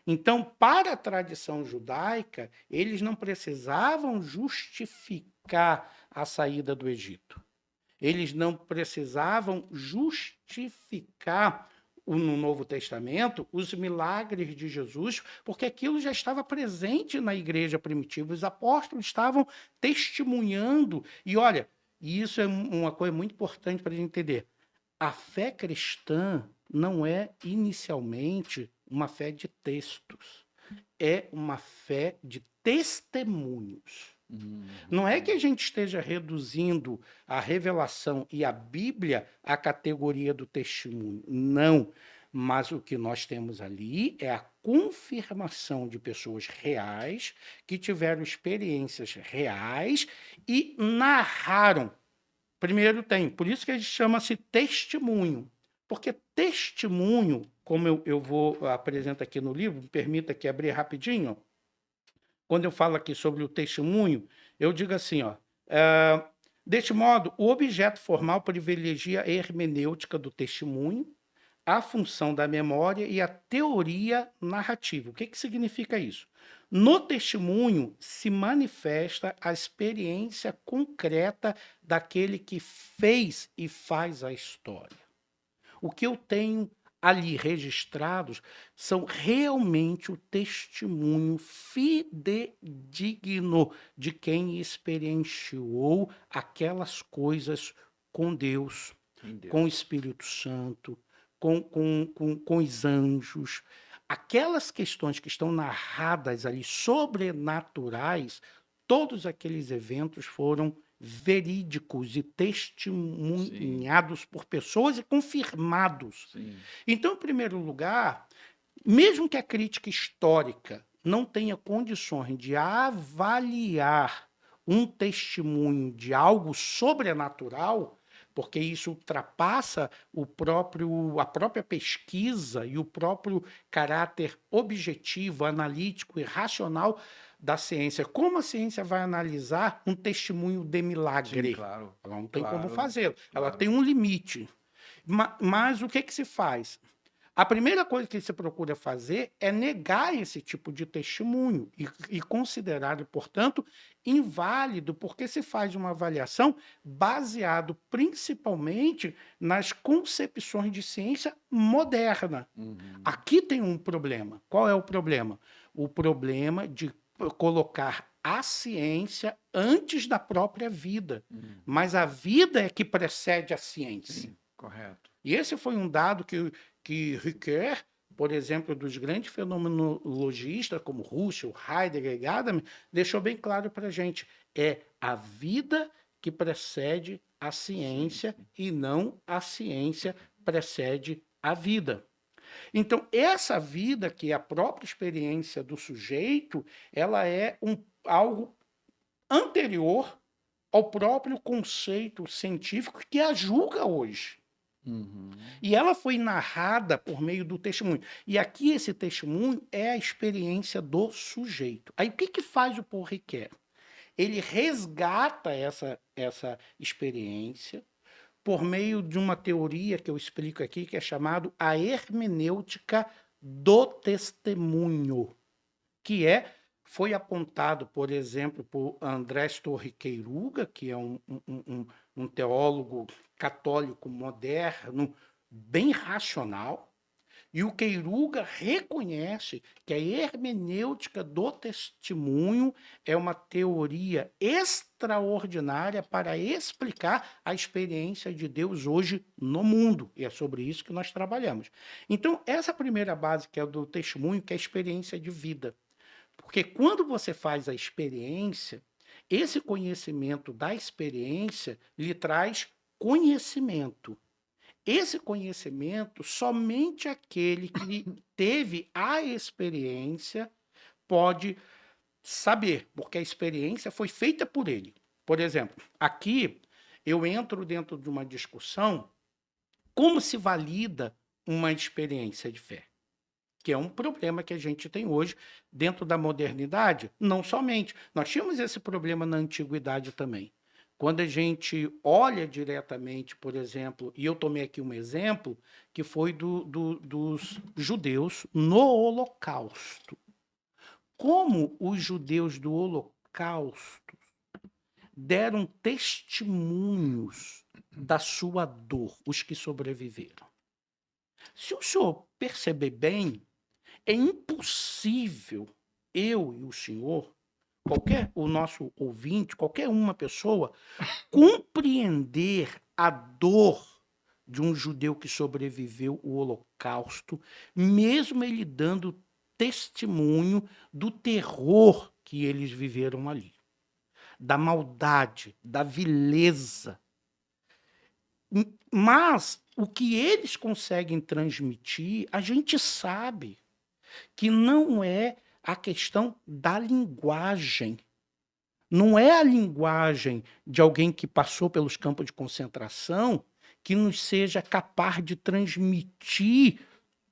Então, para a tradição judaica, eles não precisavam justificar a saída do Egito. Eles não precisavam justificar no Novo Testamento os milagres de Jesus, porque aquilo já estava presente na igreja primitiva. Os apóstolos estavam testemunhando. E olha, isso é uma coisa muito importante para a gente entender. A fé cristã não é inicialmente uma fé de textos, é uma fé de testemunhos. Não é que a gente esteja reduzindo a revelação e a Bíblia à categoria do testemunho. Não. Mas o que nós temos ali é a confirmação de pessoas reais que tiveram experiências reais e narraram. Primeiro tem, por isso que ele chama-se testemunho. Porque testemunho, como eu vou apresentar aqui no livro, me permita aqui abrir rapidinho. Quando eu falo aqui sobre o testemunho, eu digo assim, deste modo, o objeto formal privilegia a hermenêutica do testemunho, a função da memória e a teoria narrativa. O que significa isso? No testemunho se manifesta a experiência concreta daquele que fez e faz a história. O que eu tenho ali registrados são realmente o testemunho fidedigno de quem experienciou aquelas coisas com Deus, com o Espírito Santo, com os anjos. Aquelas questões que estão narradas ali, sobrenaturais, todos aqueles eventos foram verídicos e testemunhados por pessoas e confirmados. Sim. Então, em primeiro lugar, mesmo que a crítica histórica não tenha condições de avaliar um testemunho de algo sobrenatural, porque isso ultrapassa a própria pesquisa e o próprio caráter objetivo, analítico e racional da ciência. Como a ciência vai analisar um testemunho de milagre? Sim, claro. Ela não tem Claro, como fazê-lo. Ela claro. tem um limite. Mas o que se faz? A primeira coisa que se procura fazer é negar esse tipo de testemunho e considerar, portanto, inválido, porque se faz uma avaliação baseado principalmente nas concepções de ciência moderna. Uhum. Aqui tem um problema. Qual é o problema? o problema de colocar a ciência antes da própria vida. Mas a vida é que precede a ciência. Sim, correto. E esse foi um dado que Ricoeur, por exemplo, dos grandes fenomenologistas como Russell, Heidegger e Gadamer, deixou bem claro para a gente. É a vida que precede a ciência e não a ciência precede a vida. Então, essa vida, que é a própria experiência do sujeito, ela é algo anterior ao próprio conceito científico que a julga hoje. E ela foi narrada por meio do testemunho. E aqui esse testemunho é a experiência do sujeito. Aí o que faz o Paul Ricoeur? Ele resgata essa experiência por meio de uma teoria que eu explico aqui, que é chamado a hermenêutica do testemunho, que foi apontado, por exemplo, por Andrés Torriqueiruga, que é um teólogo católico moderno, bem racional, e o Queiruga reconhece que a hermenêutica do testemunho é uma teoria extraordinária para explicar a experiência de Deus hoje no mundo. E é sobre isso que nós trabalhamos. Então, essa primeira base, que é do testemunho, que é a experiência de vida. Porque quando você faz a experiência, esse conhecimento da experiência lhe traz conhecimento. Esse conhecimento, somente aquele que teve a experiência pode saber, porque a experiência foi feita por ele. Por exemplo, aqui eu entro dentro de uma discussão como se valida uma experiência de fé, que é um problema que a gente tem hoje dentro da modernidade. Não somente, nós tínhamos esse problema na antiguidade também. Quando a gente olha diretamente, por exemplo, e eu tomei aqui um exemplo, que foi dos judeus no Holocausto. Como os judeus do Holocausto deram testemunhos da sua dor, os que sobreviveram. Se o senhor perceber bem, é impossível eu e o senhor, o nosso ouvinte, qualquer uma pessoa, compreender a dor de um judeu que sobreviveu ao Holocausto, mesmo ele dando testemunho do terror que eles viveram ali, da maldade, da vileza. Mas o que eles conseguem transmitir, a gente sabe que não é a questão da linguagem. Não é a linguagem de alguém que passou pelos campos de concentração que nos seja capaz de transmitir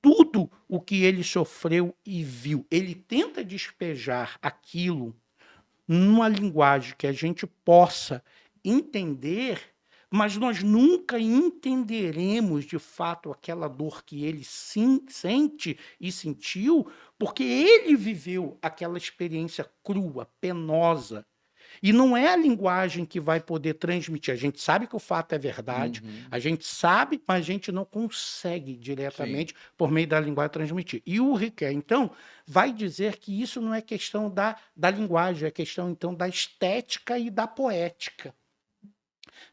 tudo o que ele sofreu e viu. Ele tenta despejar aquilo numa linguagem que a gente possa entender, mas nós nunca entenderemos de fato aquela dor que ele sente e sentiu, porque ele viveu aquela experiência crua, penosa. E não é a linguagem que vai poder transmitir. A gente sabe que o fato é verdade, a gente sabe, mas a gente não consegue diretamente, por meio da linguagem, transmitir. E o Ricoeur, então, vai dizer que isso não é questão da linguagem, é questão, então, da estética e da poética.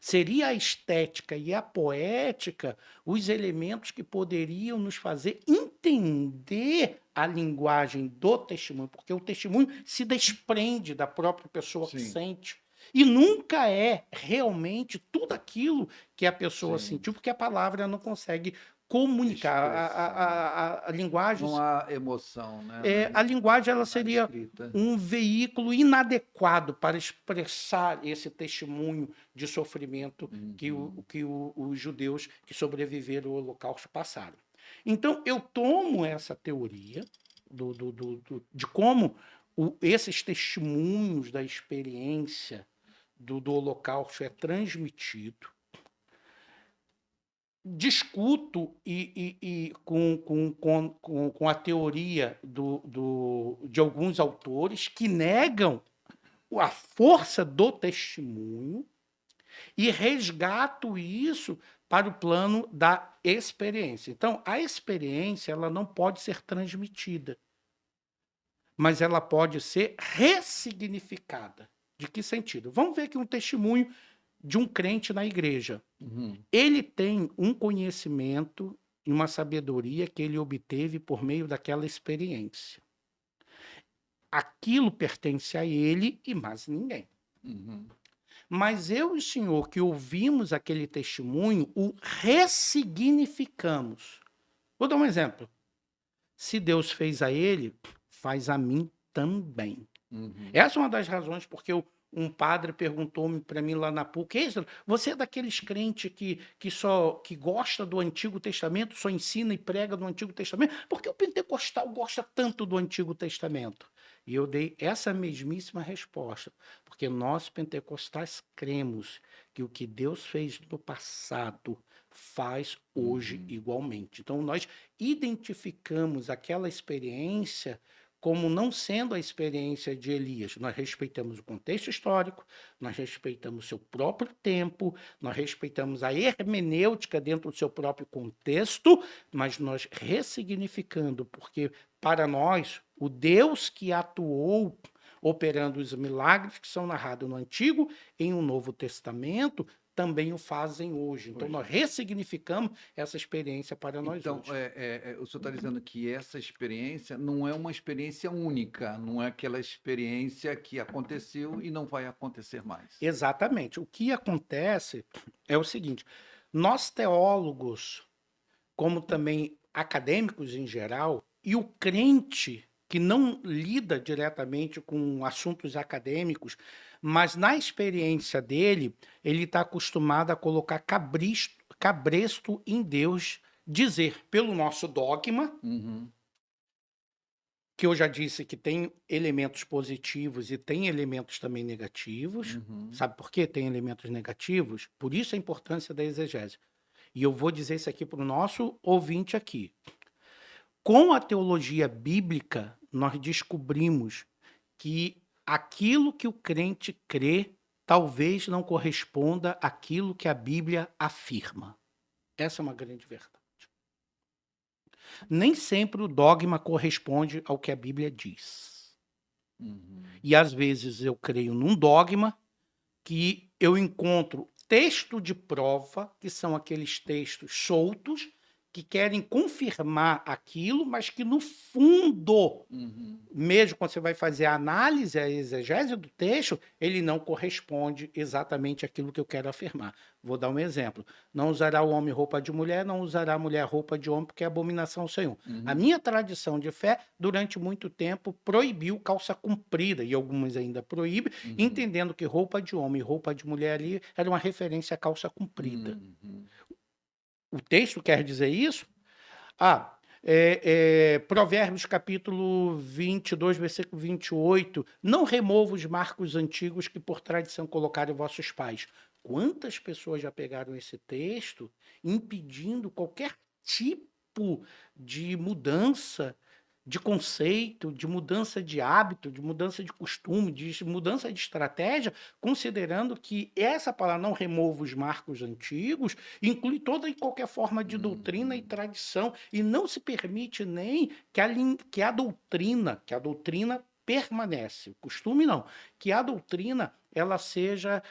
Seria a estética e a poética os elementos que poderiam nos fazer entender a linguagem do testemunho, porque o testemunho se desprende da própria pessoa que sente. E nunca é realmente tudo aquilo que a pessoa sentiu, porque a palavra não consegue comunicar. A linguagem... Não há emoção, né? A linguagem ela seria um veículo inadequado para expressar esse testemunho de sofrimento que os judeus que sobreviveram ao Holocausto passaram. Então, eu tomo essa teoria de como esses testemunhos da experiência do Holocausto é transmitido, discuto com a teoria de alguns autores que negam a força do testemunho e resgato isso para o plano da experiência. Então, a experiência ela não pode ser transmitida, mas ela pode ser ressignificada. De que sentido? Vamos ver aqui um testemunho de um crente na igreja. Uhum. Ele tem um conhecimento e uma sabedoria que ele obteve por meio daquela experiência. Aquilo pertence a ele e mais ninguém. Uhum. Mas eu e o senhor que ouvimos aquele testemunho, o ressignificamos. Vou dar um exemplo. Se Deus fez a ele, faz a mim também. Uhum. Essa é uma das razões porque um padre perguntou para mim lá na PUC, "Êxodo, você é daqueles crentes que gosta do Antigo Testamento, só ensina e prega do Antigo Testamento? Por que o pentecostal gosta tanto do Antigo Testamento?" E eu dei essa mesmíssima resposta, porque nós pentecostais cremos que o que Deus fez no passado faz hoje igualmente. Então nós identificamos aquela experiência como não sendo a experiência de Elias. Nós respeitamos o contexto histórico, nós respeitamos o seu próprio tempo, nós respeitamos a hermenêutica dentro do seu próprio contexto, mas nós ressignificando, porque para nós, o Deus que atuou operando os milagres que são narrados no Antigo e no Novo Testamento, também o fazem hoje. Então, nós ressignificamos essa experiência para nós Então, hoje. o senhor está dizendo que essa experiência não é uma experiência única, não é aquela experiência que aconteceu e não vai acontecer mais. Exatamente. O que acontece é o seguinte: nós teólogos, como também acadêmicos em geral, e o crente que não lida diretamente com assuntos acadêmicos, mas na experiência dele, ele está acostumado a colocar cabresto em Deus, dizer pelo nosso dogma, Uhum. que eu já disse que tem elementos positivos e tem elementos também negativos. Uhum. Sabe por quê? Tem elementos negativos? Por isso a importância da exegese. E eu vou dizer isso aqui para o nosso ouvinte aqui. Com a teologia bíblica, nós descobrimos que aquilo que o crente crê talvez não corresponda àquilo que a Bíblia afirma. Essa é uma grande verdade. Nem sempre o dogma corresponde ao que a Bíblia diz. Uhum. E às vezes eu creio num dogma que eu encontro texto de prova, que são aqueles textos soltos, que querem confirmar aquilo, mas que no fundo, mesmo quando você vai fazer a análise, a exegese do texto, ele não corresponde exatamente àquilo que eu quero afirmar. Vou dar um exemplo. Não usará o homem roupa de mulher, não usará a mulher roupa de homem, porque é abominação ao Senhor. A minha tradição de fé, durante muito tempo, proibiu calça comprida, e algumas ainda proíbem, entendendo que roupa de homem e roupa de mulher ali era uma referência à calça comprida. O texto quer dizer isso? Provérbios capítulo 22, versículo 28. Não remova os marcos antigos que por tradição colocaram vossos pais. Quantas pessoas já pegaram esse texto impedindo qualquer tipo de mudança de conceito, de mudança de hábito, de mudança de costume, de mudança de estratégia, considerando que essa palavra não remova os marcos antigos, inclui toda e qualquer forma de doutrina e tradição, e não se permite nem que a doutrina permanece, o costume não, que a doutrina ela seja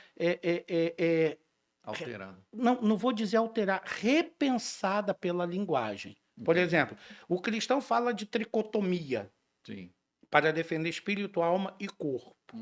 Alterado. não vou dizer alterar, repensada pela linguagem. Por exemplo, o cristão fala de tricotomia. Sim. Para defender espírito, alma e corpo.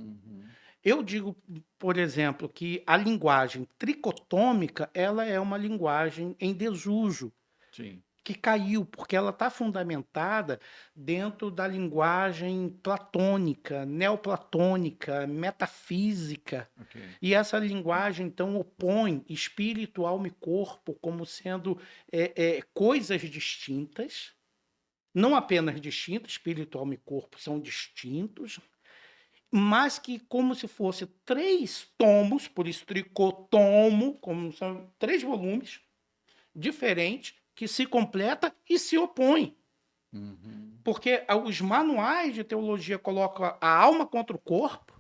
Eu digo, por exemplo, que a linguagem tricotômica ela é uma linguagem em desuso. Sim. Que caiu, porque ela está fundamentada dentro da linguagem platônica, neoplatônica, metafísica. Okay. E essa linguagem, então, opõe espírito, alma e corpo como sendo coisas distintas, não apenas distintas, espírito, alma e corpo são distintos, mas que como se fosse 3 tomos, por isso tricotomo, como são 3 volumes diferentes, que se completa e se opõe. Porque os manuais de teologia colocam a alma contra o corpo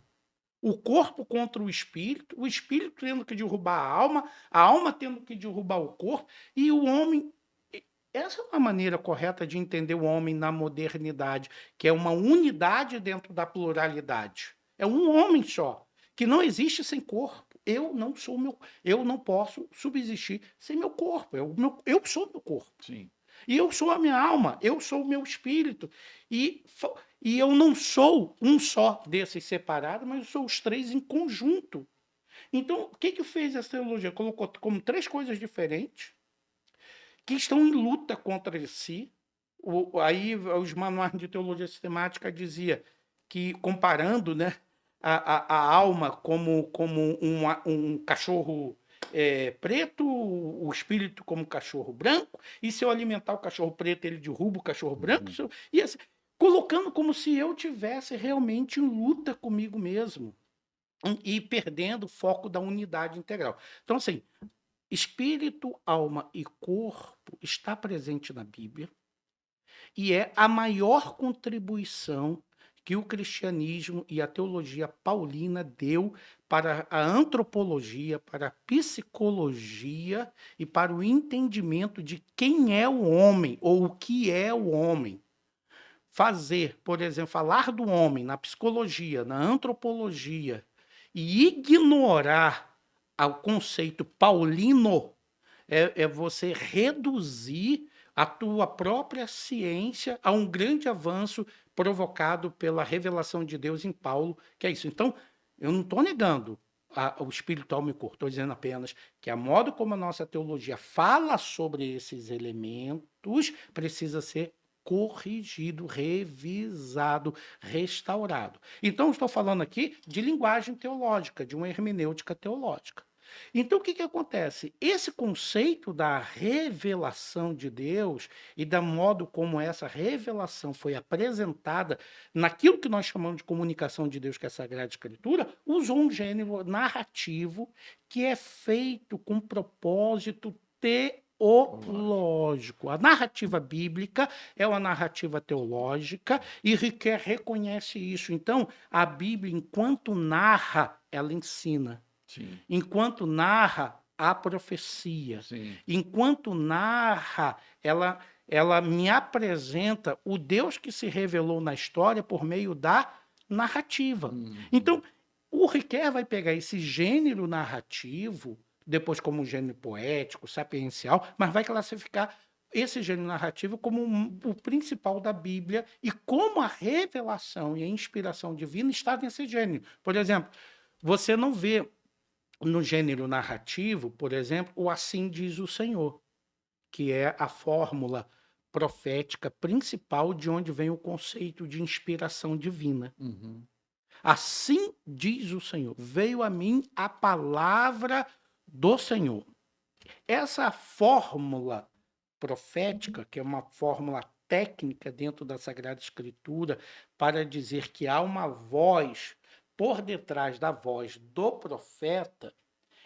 contra o espírito tendo que derrubar a alma tendo que derrubar o corpo, e o homem Essa é uma maneira correta de entender o homem na modernidade, que é uma unidade dentro da pluralidade. É um homem só, que não existe sem corpo. Eu não posso subsistir sem meu corpo. Eu sou meu corpo. Sim. E eu sou a minha alma, eu sou o meu espírito. E eu não sou um só desses separados, mas eu sou os três em conjunto. Então, o que fez essa teologia? Colocou como três coisas diferentes que estão em luta contra si. Aí os manuais de teologia sistemática dizia que, comparando, né, a alma como um cachorro preto, o espírito como um cachorro branco, e se eu alimentar o cachorro preto, ele derruba o cachorro branco, e assim, colocando como se eu tivesse realmente em luta comigo mesmo e perdendo o foco da unidade integral. Então, assim, espírito, alma e corpo está presente na Bíblia e é a maior contribuição que o cristianismo e a teologia paulina deu para a antropologia, para a psicologia e para o entendimento de quem é o homem ou o que é o homem. Fazer, por exemplo, falar do homem na psicologia, na antropologia e ignorar o conceito paulino é você reduzir a tua própria ciência a um grande avanço provocado pela revelação de Deus em Paulo, que é isso. Então, eu não estou negando o espiritual me corpo, estou dizendo apenas que a modo como a nossa teologia fala sobre esses elementos precisa ser corrigido, revisado, restaurado. Então, estou falando aqui de linguagem teológica, de uma hermenêutica teológica. Então, o que acontece? Esse conceito da revelação de Deus e da modo como essa revelação foi apresentada naquilo que nós chamamos de comunicação de Deus, que é a Sagrada Escritura, usou um gênero narrativo que é feito com propósito teológico. A narrativa bíblica é uma narrativa teológica e Riquet reconhece isso. Então, a Bíblia, enquanto narra, ela ensina. Sim. Enquanto narra a profecia, Sim. enquanto narra, ela me apresenta o Deus que se revelou na história por meio da narrativa. Então, o Riquet vai pegar esse gênero narrativo, depois como um gênero poético, sapiencial, mas vai classificar esse gênero narrativo como o principal da Bíblia e como a revelação e a inspiração divina está nesse gênero. Por exemplo, você não vê no gênero narrativo, por exemplo, o assim diz o Senhor, que é a fórmula profética principal de onde vem o conceito de inspiração divina. Assim diz o Senhor, veio a mim a palavra do Senhor. Essa fórmula profética, que é uma fórmula técnica dentro da Sagrada Escritura, para dizer que há uma voz por detrás da voz do profeta,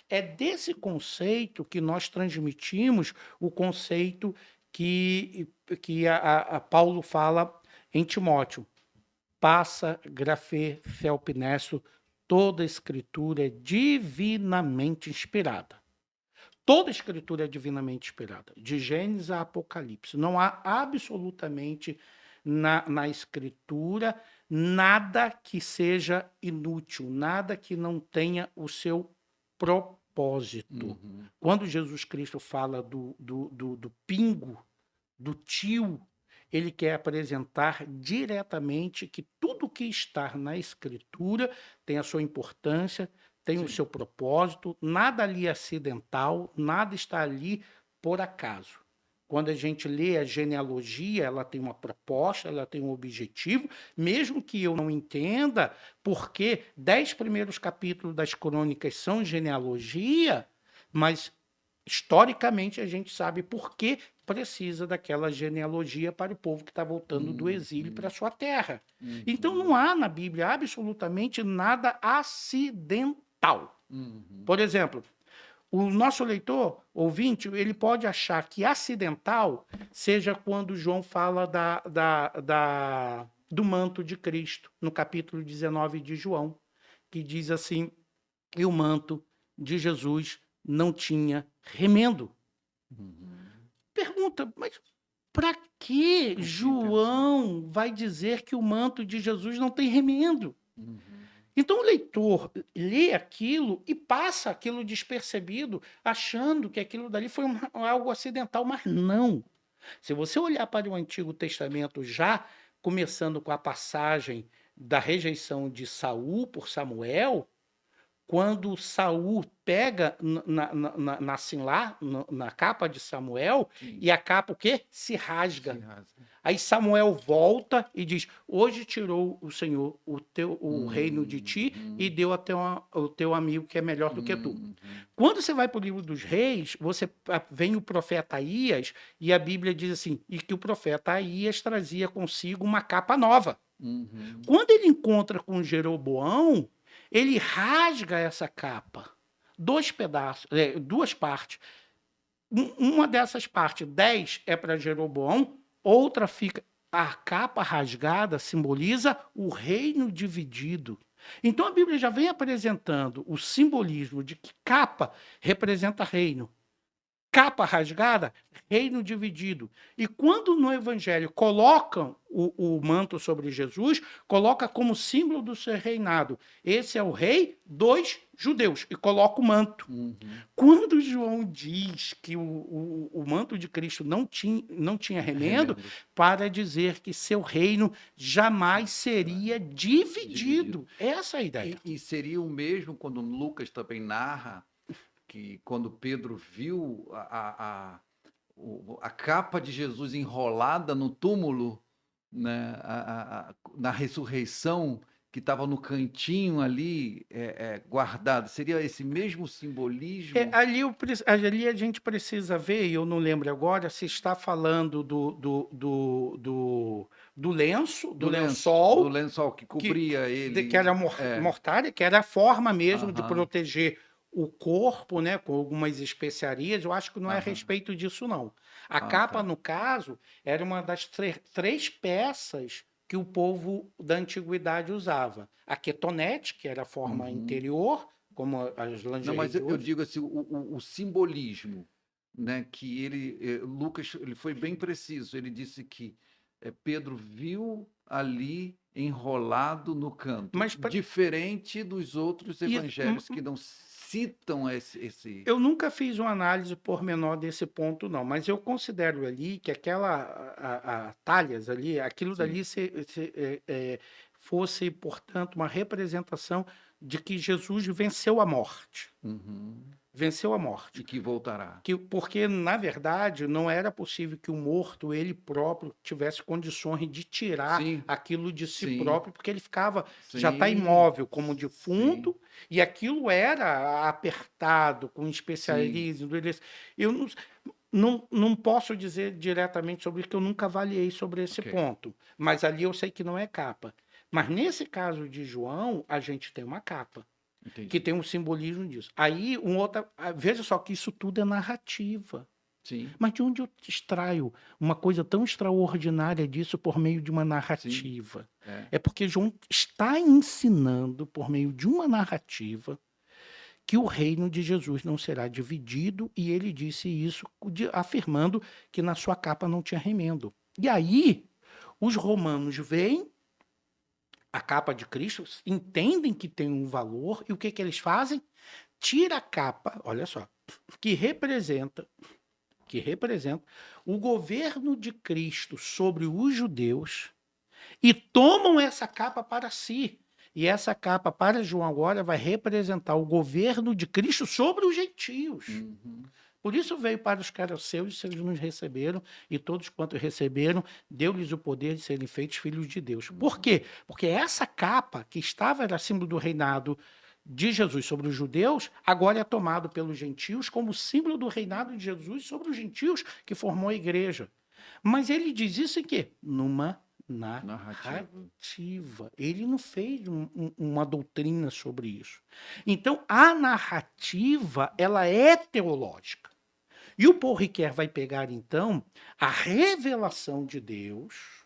é desse conceito que nós transmitimos o conceito que a Paulo fala em Timóteo. Passa, grafê, felpnesto, toda a escritura é divinamente inspirada. Toda a escritura é divinamente inspirada, de Gênesis a Apocalipse. Não há absolutamente na escritura nada que seja inútil, nada que não tenha o seu propósito. Quando Jesus Cristo fala do pingo, do tio, ele quer apresentar diretamente que tudo que está na escritura tem a sua importância, tem o seu propósito, nada ali é acidental, nada está ali por acaso. Quando a gente lê a genealogia, ela tem uma proposta, ela tem um objetivo, mesmo que eu não entenda por que 10 primeiros capítulos das crônicas são genealogia, mas historicamente a gente sabe por que precisa daquela genealogia para o povo que está voltando do exílio para a sua terra. Então não há na Bíblia absolutamente nada acidental. Por exemplo, o nosso leitor, ouvinte, ele pode achar que acidental seja quando João fala do manto de Cristo, no capítulo 19 de João, que diz assim, e o manto de Jesus não tinha remendo. Pergunta, mas Para que Com que intenção? João vai dizer que o manto de Jesus não tem remendo? Uhum. Então o leitor lê aquilo e passa aquilo despercebido, achando que aquilo dali foi algo acidental, mas não. Se você olhar para o Antigo Testamento, já começando com a passagem da rejeição de Saul por Samuel, quando Saul pega assim lá, na capa de Samuel, Sim, e a capa o quê? Se se rasga. rasga. Aí Samuel volta e diz: Hoje tirou o Senhor o reino de ti e Uhum. deu até o teu amigo que é melhor do que tu. Uhum. Quando você vai para o livro dos reis, você vem o profeta Aías e a Bíblia diz assim: e que o profeta Aías trazia consigo uma capa nova. Uhum. Quando ele encontra com Jeroboão, ele rasga essa capa. Dois pedaços, duas partes. Uma dessas partes, 10 é para Jeroboão, outra fica. A capa rasgada simboliza o reino dividido. Então a Bíblia já vem apresentando o simbolismo de que capa representa reino. Capa rasgada, reino dividido. E quando no Evangelho colocam o manto sobre Jesus, coloca como símbolo do seu reinado. Esse é o rei dos judeus, e coloca o manto. Uhum. Quando João diz que o manto de Cristo não tinha remendo, Remendo. para dizer que seu reino jamais seria dividido. Dividido. Essa é a ideia. E seria o mesmo quando Lucas também narra que quando Pedro viu a capa de Jesus enrolada no túmulo, né, na ressurreição, que estava no cantinho ali, guardado. Seria esse mesmo simbolismo? Ali a gente precisa ver, e eu não lembro agora, se está falando do lenço, do Do lençol, lençol que cobria ele. que era mortalha, que era a forma mesmo de Aham, proteger o corpo, né, com algumas especiarias. Eu acho que não é a aham. respeito disso, não. A Ah, capa, tá. no caso, era uma das três peças que o povo da antiguidade usava. A quetonete, que era a forma Uhum. interior, como as Não, lingeries mas de eu hoje. digo assim, o simbolismo, né, que Lucas, ele foi bem preciso. Ele disse que Pedro viu ali enrolado no canto, Mas diferente dos outros e- evangelhos que não citam esse. eu nunca fiz uma análise pormenor desse ponto, não, mas eu considero ali que a talhas ali, aquilo Sim. dali fosse, portanto, uma representação de que Jesus venceu a morte. Uhum. Venceu a morte. E que voltará. Porque, na verdade, não era possível que o morto, ele próprio, tivesse condições de tirar Sim, aquilo de si sim, próprio, porque ele ficava, já está sim, imóvel como sim, defunto, e aquilo era apertado, com sim. especialismo. Eu não posso dizer diretamente sobre isso, que eu nunca avaliei sobre esse Ok, ponto, mas ali eu sei que não é capa. Mas nesse caso de João, a gente tem uma capa que entendi. tem um simbolismo disso. Aí, veja só que isso tudo é narrativa. Sim, Mas de onde eu extraio uma coisa tão extraordinária disso por meio de uma sim, narrativa? é. É porque João está ensinando, por meio de uma narrativa, que o reino de Jesus não será dividido, e ele disse isso afirmando que na sua capa não tinha remendo. E aí, os romanos veem a capa de Cristo, entendem que tem um valor, e o que, que eles fazem? Tira a capa, olha só, que representa o governo de Cristo sobre os judeus, e tomam essa capa para si. E essa capa, para João agora, vai representar o governo de Cristo sobre os gentios. Uhum. Por isso veio para os que eram seus, e seus nos receberam, e todos quanto receberam, deu-lhes o poder de serem feitos filhos de Deus. Por quê? Porque essa capa, que era símbolo do reinado de Jesus sobre os judeus, agora é tomado pelos gentios como símbolo do reinado de Jesus sobre os gentios, que formou a igreja. Mas ele diz isso em quê? Numa narrativa. Ele não fez uma doutrina sobre isso. Então, a narrativa, ela é teológica. E o Paul Ricoeur vai pegar, então, a revelação de Deus,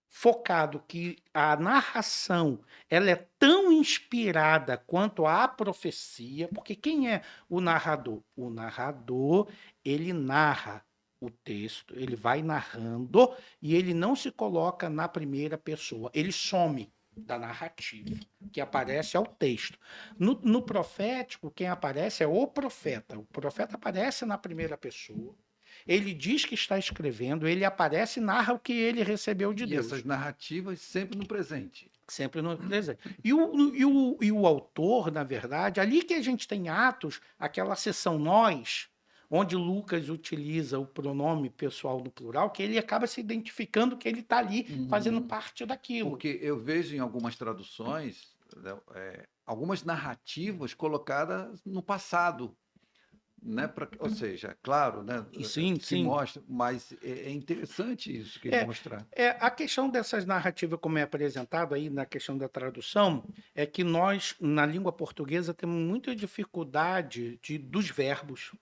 focado que a narração ela é tão inspirada quanto a profecia, porque quem é o narrador? O narrador, ele narra o texto, ele vai narrando e ele não se coloca na primeira pessoa, ele some da narrativa, que aparece ao texto. No profético, quem aparece é o profeta aparece na primeira pessoa, ele diz que está escrevendo, ele aparece e narra o que ele recebeu de E Deus. essas narrativas sempre no presente. Sempre no presente. E o autor, na verdade, ali que a gente tem Atos, aquela seção nós, onde Lucas utiliza o pronome pessoal no plural, que ele acaba se identificando que ele está ali fazendo parte daquilo. Porque eu vejo em algumas traduções, né, algumas narrativas colocadas no passado, né? Ou seja, claro, né? E sim, Que sim. mostra, mas é interessante isso que ele mostrar. A questão dessas narrativas, como é apresentado aí na questão da tradução, é que nós, na língua portuguesa, temos muita dificuldade dos verbos,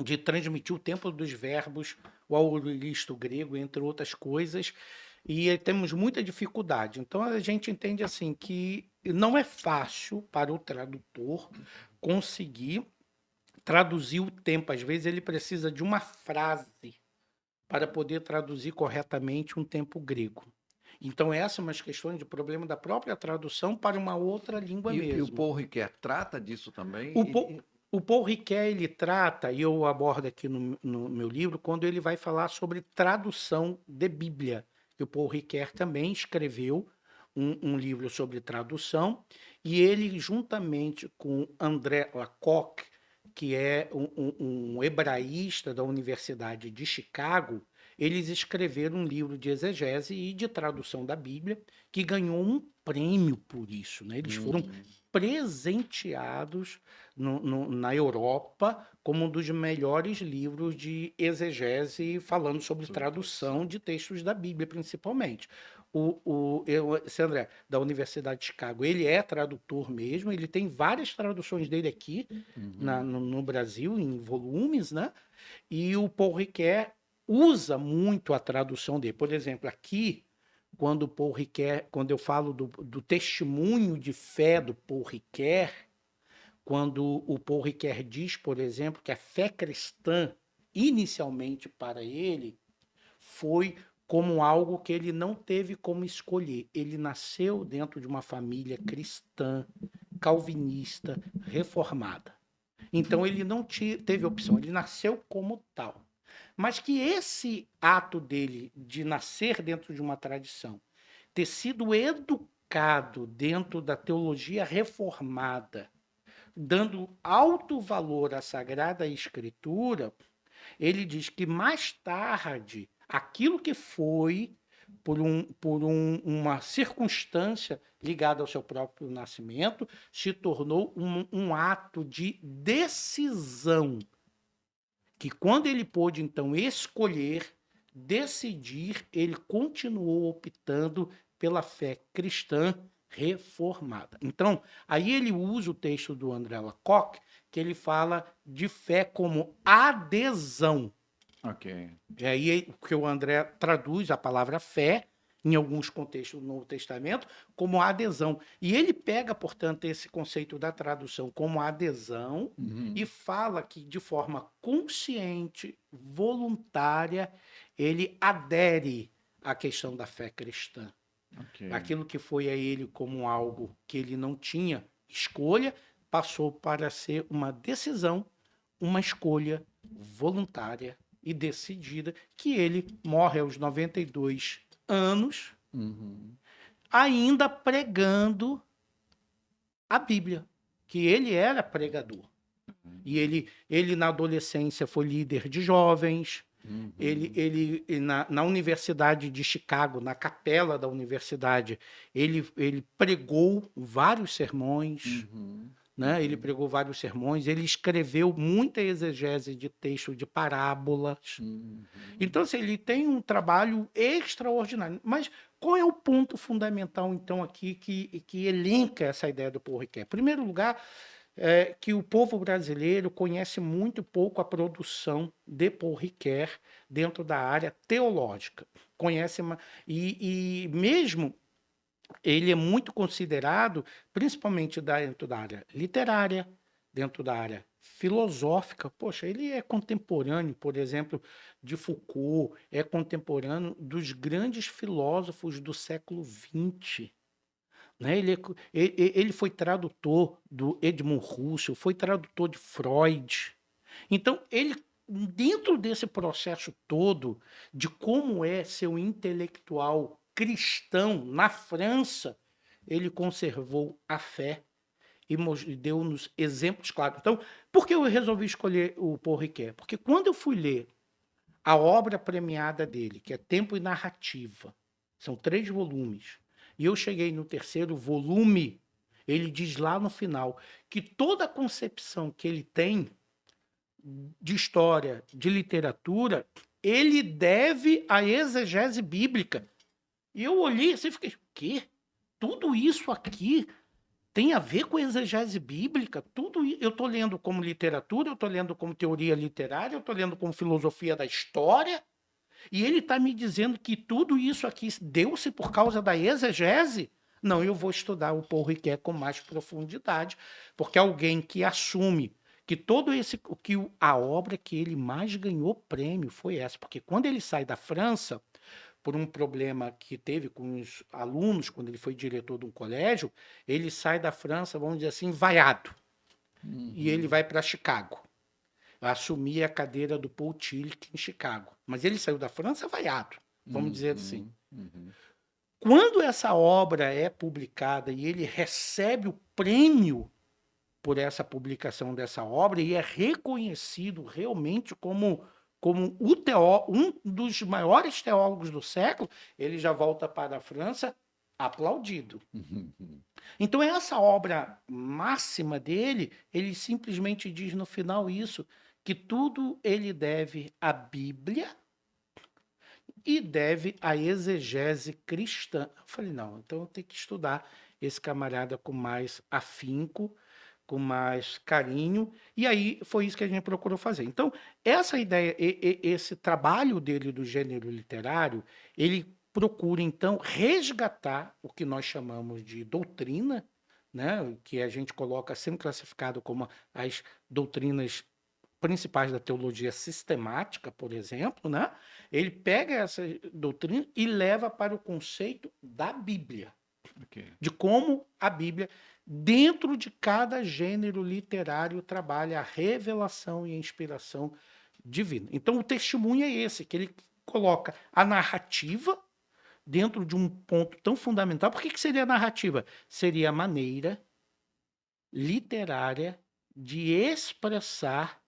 de transmitir o tempo dos verbos, o auristo grego, entre outras coisas, e temos muita dificuldade. Então a gente entende assim que não é fácil para o tradutor conseguir traduzir o tempo. Às vezes ele precisa de uma frase para poder traduzir corretamente um tempo grego. Então, essas são umas questões de problema da própria tradução para uma outra língua mesmo. E o Paul Ricoeur trata disso também? O Paul Ricoeur, ele trata, e eu abordo aqui no meu livro, quando ele vai falar sobre tradução de Bíblia. E o Paul Ricoeur também escreveu um livro sobre tradução, e ele, juntamente com André Lacocque, que é um hebraísta da Universidade de Chicago, eles escreveram um livro de exegese e de tradução da Bíblia, que ganhou um prêmio por isso, né? Eles foram presenteados na Europa como um dos melhores livros de exegese falando sobre tradução de textos da Bíblia, principalmente. Esse André, da Universidade de Chicago, ele é tradutor mesmo, ele tem várias traduções dele aqui no Brasil, em volumes, né? E o Paul Ricoeur usa muito a tradução dele. Por exemplo, aqui, quando o Paul Ricoeur, quando eu falo do testemunho de fé do Paul Ricoeur, quando o Paul Ricoeur diz, por exemplo, que a fé cristã, inicialmente para ele, foi como algo que ele não teve como escolher. Ele nasceu dentro de uma família cristã, calvinista, reformada. Então ele não teve opção, ele nasceu como tal. Mas que esse ato dele de nascer dentro de uma tradição, ter sido educado dentro da teologia reformada, dando alto valor à Sagrada Escritura, ele diz que mais tarde, aquilo que foi, por uma circunstância ligada ao seu próprio nascimento, se tornou um ato de decisão. Que quando ele pôde, então, escolher, decidir, ele continuou optando pela fé cristã reformada. Então, aí ele usa o texto do André Lacocque, que ele fala de fé como adesão. Ok. É aí que o André traduz a palavra fé, em alguns contextos do Novo Testamento, como adesão. E ele pega, portanto, esse conceito da tradução como adesão e fala que, de forma consciente, voluntária, ele adere à questão da fé cristã. Okay. Aquilo que foi a ele como algo que ele não tinha escolha, passou para ser uma decisão, uma escolha voluntária e decidida, que ele morre aos 92 anos, ainda pregando a Bíblia, que ele era pregador. E ele na adolescência foi líder de jovens, ele na Universidade de Chicago, na capela da universidade, ele pregou vários sermões, né? Ele pregou vários sermões, ele escreveu muita exegese de texto de parábolas. Então, assim, ele tem um trabalho extraordinário. Mas qual é o ponto fundamental, então, aqui que elenca essa ideia do Paul Ricoeur? Em primeiro lugar, que o povo brasileiro conhece muito pouco a produção de Paul Ricoeur dentro da área teológica. Conhece e mesmo ele é muito considerado, principalmente dentro da área literária, dentro da área filosófica. Poxa, ele é contemporâneo, por exemplo, de Foucault, é contemporâneo dos grandes filósofos do século XX. Né? Ele foi tradutor do Edmund Husserl, foi tradutor de Freud. Então, ele, dentro desse processo todo de como é ser um intelectual cristão na França, ele conservou a fé e deu-nos exemplos claros. Então, por que eu resolvi escolher o Paul Ricoeur? Porque quando eu fui ler a obra premiada dele, que é Tempo e Narrativa, são 3 volumes, e eu cheguei no 3º volume, ele diz lá no final que toda a concepção que ele tem de história, de literatura, ele deve à exegese bíblica. E eu olhei assim e fiquei, o quê? Tudo isso aqui tem a ver com a exegese bíblica? Eu estou lendo como literatura, eu estou lendo como teoria literária, eu estou lendo como filosofia da história, e ele está me dizendo que tudo isso aqui deu-se por causa da exegese? Não, eu vou estudar o Paul Ricoeur com mais profundidade, porque alguém que assume que a obra que ele mais ganhou prêmio foi essa, porque quando ele sai da França, por um problema que teve com os alunos, quando ele foi diretor de um colégio, ele sai da França, vamos dizer assim, vaiado, e ele vai para Chicago. Assumir a cadeira do Paul Tillich em Chicago. Mas ele saiu da França vaiado, vamos dizer assim. Quando essa obra é publicada e ele recebe o prêmio por essa publicação dessa obra e é reconhecido realmente como um dos maiores teólogos do século, ele já volta para a França aplaudido. Então, essa obra máxima dele, ele simplesmente diz no final isso, que tudo ele deve à Bíblia e deve à exegese cristã. Eu falei, não, então eu tenho que estudar esse camarada com mais afinco, com mais carinho, e aí foi isso que a gente procurou fazer. Então, essa ideia, esse trabalho dele do gênero literário, ele procura, então, resgatar o que nós chamamos de doutrina, né, que a gente coloca sempre classificado como as doutrinas principais da teologia sistemática, por exemplo, né? Ele pega essa doutrina e leva para o conceito da Bíblia, de como a Bíblia, dentro de cada gênero literário, trabalha a revelação e a inspiração divina. Então, o testemunho é esse, que ele coloca a narrativa dentro de um ponto tão fundamental. Por que seria a narrativa? Seria a maneira literária de expressar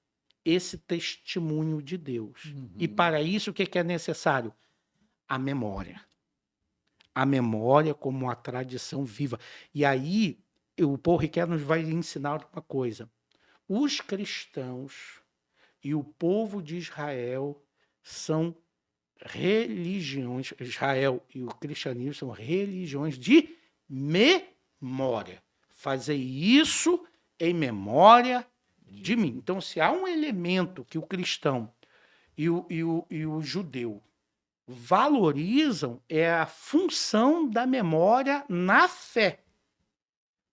esse testemunho de Deus. E para isso, o que é necessário? A memória. A memória como uma tradição viva. E aí, o Paul Ricoeur nos vai ensinar uma coisa. Os cristãos e o povo de Israel são religiões, Israel e o cristianismo são religiões de memória. Fazer isso em memória de mim. Então, se há um elemento que o cristão e o judeu valorizam, é a função da memória na fé.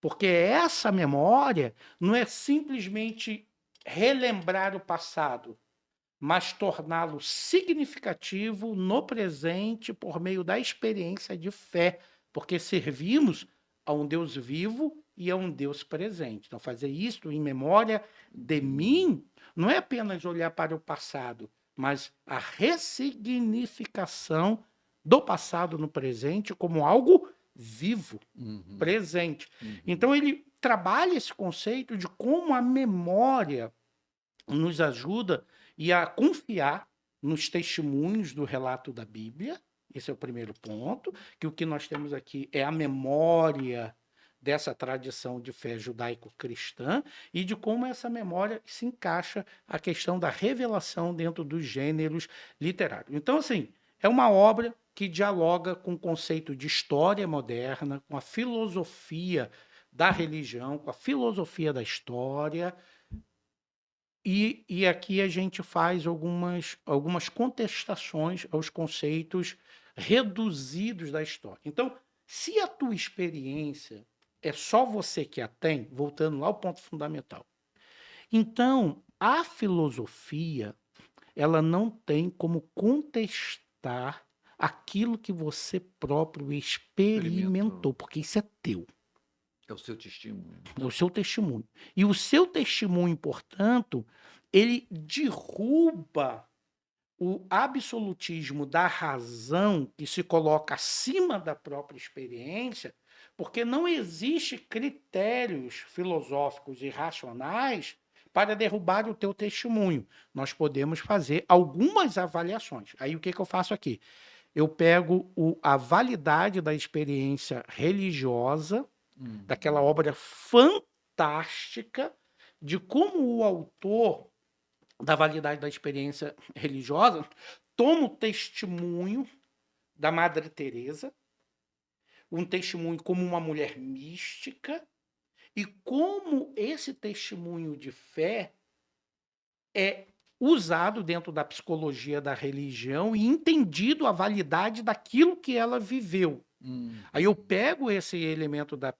Porque essa memória não é simplesmente relembrar o passado, mas torná-lo significativo no presente por meio da experiência de fé, porque servimos a um Deus vivo e a um Deus presente. Então, fazer isso em memória de mim não é apenas olhar para o passado, mas a ressignificação do passado no presente como algo vivo, presente. Então, ele trabalha esse conceito de como a memória nos ajuda e a confiar nos testemunhos do relato da Bíblia. Esse é o primeiro ponto, que o que nós temos aqui é a memória dessa tradição de fé judaico-cristã e de como essa memória se encaixa a questão da revelação dentro dos gêneros literários. Então, assim, é uma obra que dialoga com o conceito de história moderna, com a filosofia da religião, com a filosofia da história. E aqui a gente faz algumas contestações aos conceitos reduzidos da história. Então, se a tua experiência é só você que a tem, voltando lá ao ponto fundamental, Então, a filosofia, ela não tem como contestar aquilo que você próprio experimentou, Experimentou. porque isso é teu, É o seu testemunho. é o seu testemunho. E o seu testemunho, portanto, ele derruba o absolutismo da razão que se coloca acima da própria experiência, porque não existe critérios filosóficos e racionais para derrubar o teu testemunho. Nós podemos fazer algumas avaliações. Aí o que eu faço aqui? Eu pego a validade da experiência religiosa, daquela obra fantástica, de como o autor da validade da experiência religiosa, toma o testemunho da Madre Teresa, um testemunho como uma mulher mística, e como esse testemunho de fé é usado dentro da psicologia da religião e entendido a validade daquilo que ela viveu. Aí eu pego esse elemento da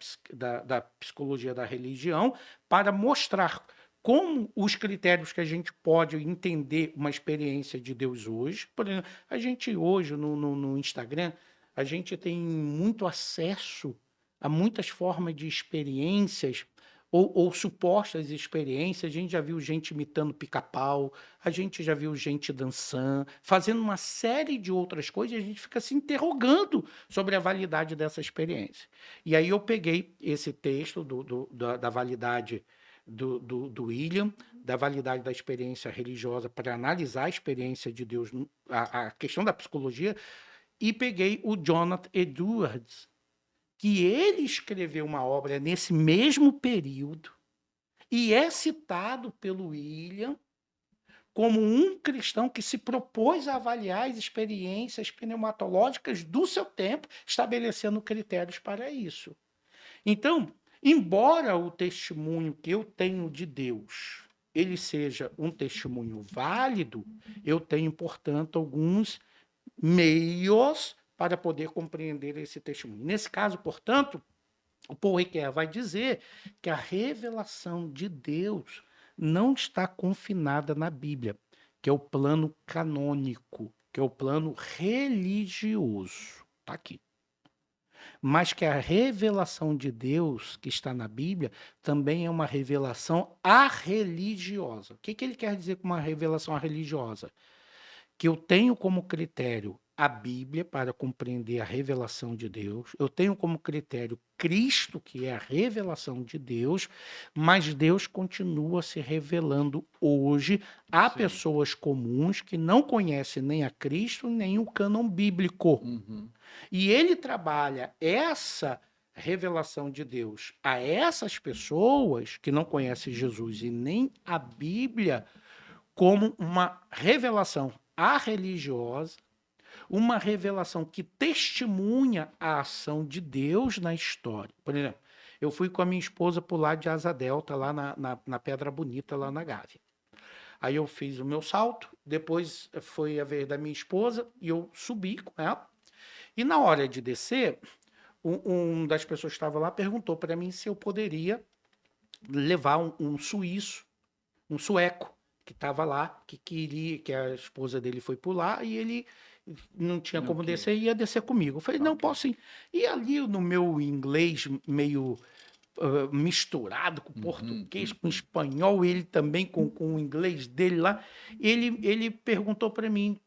psicologia da religião para mostrar como os critérios que a gente pode entender uma experiência de Deus hoje. Por exemplo, a gente hoje no Instagram, a gente tem muito acesso a muitas formas de experiências ou supostas experiências. A gente já viu gente imitando pica-pau, a gente já viu gente dançando, fazendo uma série de outras coisas, e a gente fica se interrogando sobre a validade dessa experiência. E aí eu peguei esse texto da validade do William, da validade da experiência religiosa, para analisar a experiência de Deus, a questão da psicologia, e peguei o Jonathan Edwards, que ele escreveu uma obra nesse mesmo período e é citado pelo William como um cristão que se propôs a avaliar as experiências pneumatológicas do seu tempo, estabelecendo critérios para isso. Então, embora o testemunho que eu tenho de Deus ele seja um testemunho válido, eu tenho, portanto, alguns meios para poder compreender esse testemunho. Nesse caso, portanto, o Paul Ricoeur vai dizer que a revelação de Deus não está confinada na Bíblia, que é o plano canônico, que é o plano religioso. Está aqui. Mas que a revelação de Deus que está na Bíblia também é uma revelação arreligiosa. O que ele quer dizer com uma revelação arreligiosa? Que eu tenho como critério a Bíblia para compreender a revelação de Deus, eu tenho como critério Cristo, que é a revelação de Deus, mas Deus continua se revelando hoje a Sim. pessoas comuns que não conhecem nem a Cristo, nem o cânon bíblico. E ele trabalha essa revelação de Deus a essas pessoas que não conhecem Jesus e nem a Bíblia como uma revelação religiosa, uma revelação que testemunha a ação de Deus na história. Por exemplo, eu fui com a minha esposa pular de asa delta lá na Pedra Bonita, lá na Gávea. Aí eu fiz o meu salto, depois foi a vez da minha esposa e eu subi com ela. E na hora de descer, um das pessoas que estava lá perguntou para mim se eu poderia levar um suíço, um sueco, que estava lá, que queria, que a esposa dele foi pular e ele não tinha como descer e ia descer comigo. Eu falei, não, posso sim. E ali no meu inglês meio misturado com português, com espanhol, ele também com o inglês dele lá, ele perguntou para mim,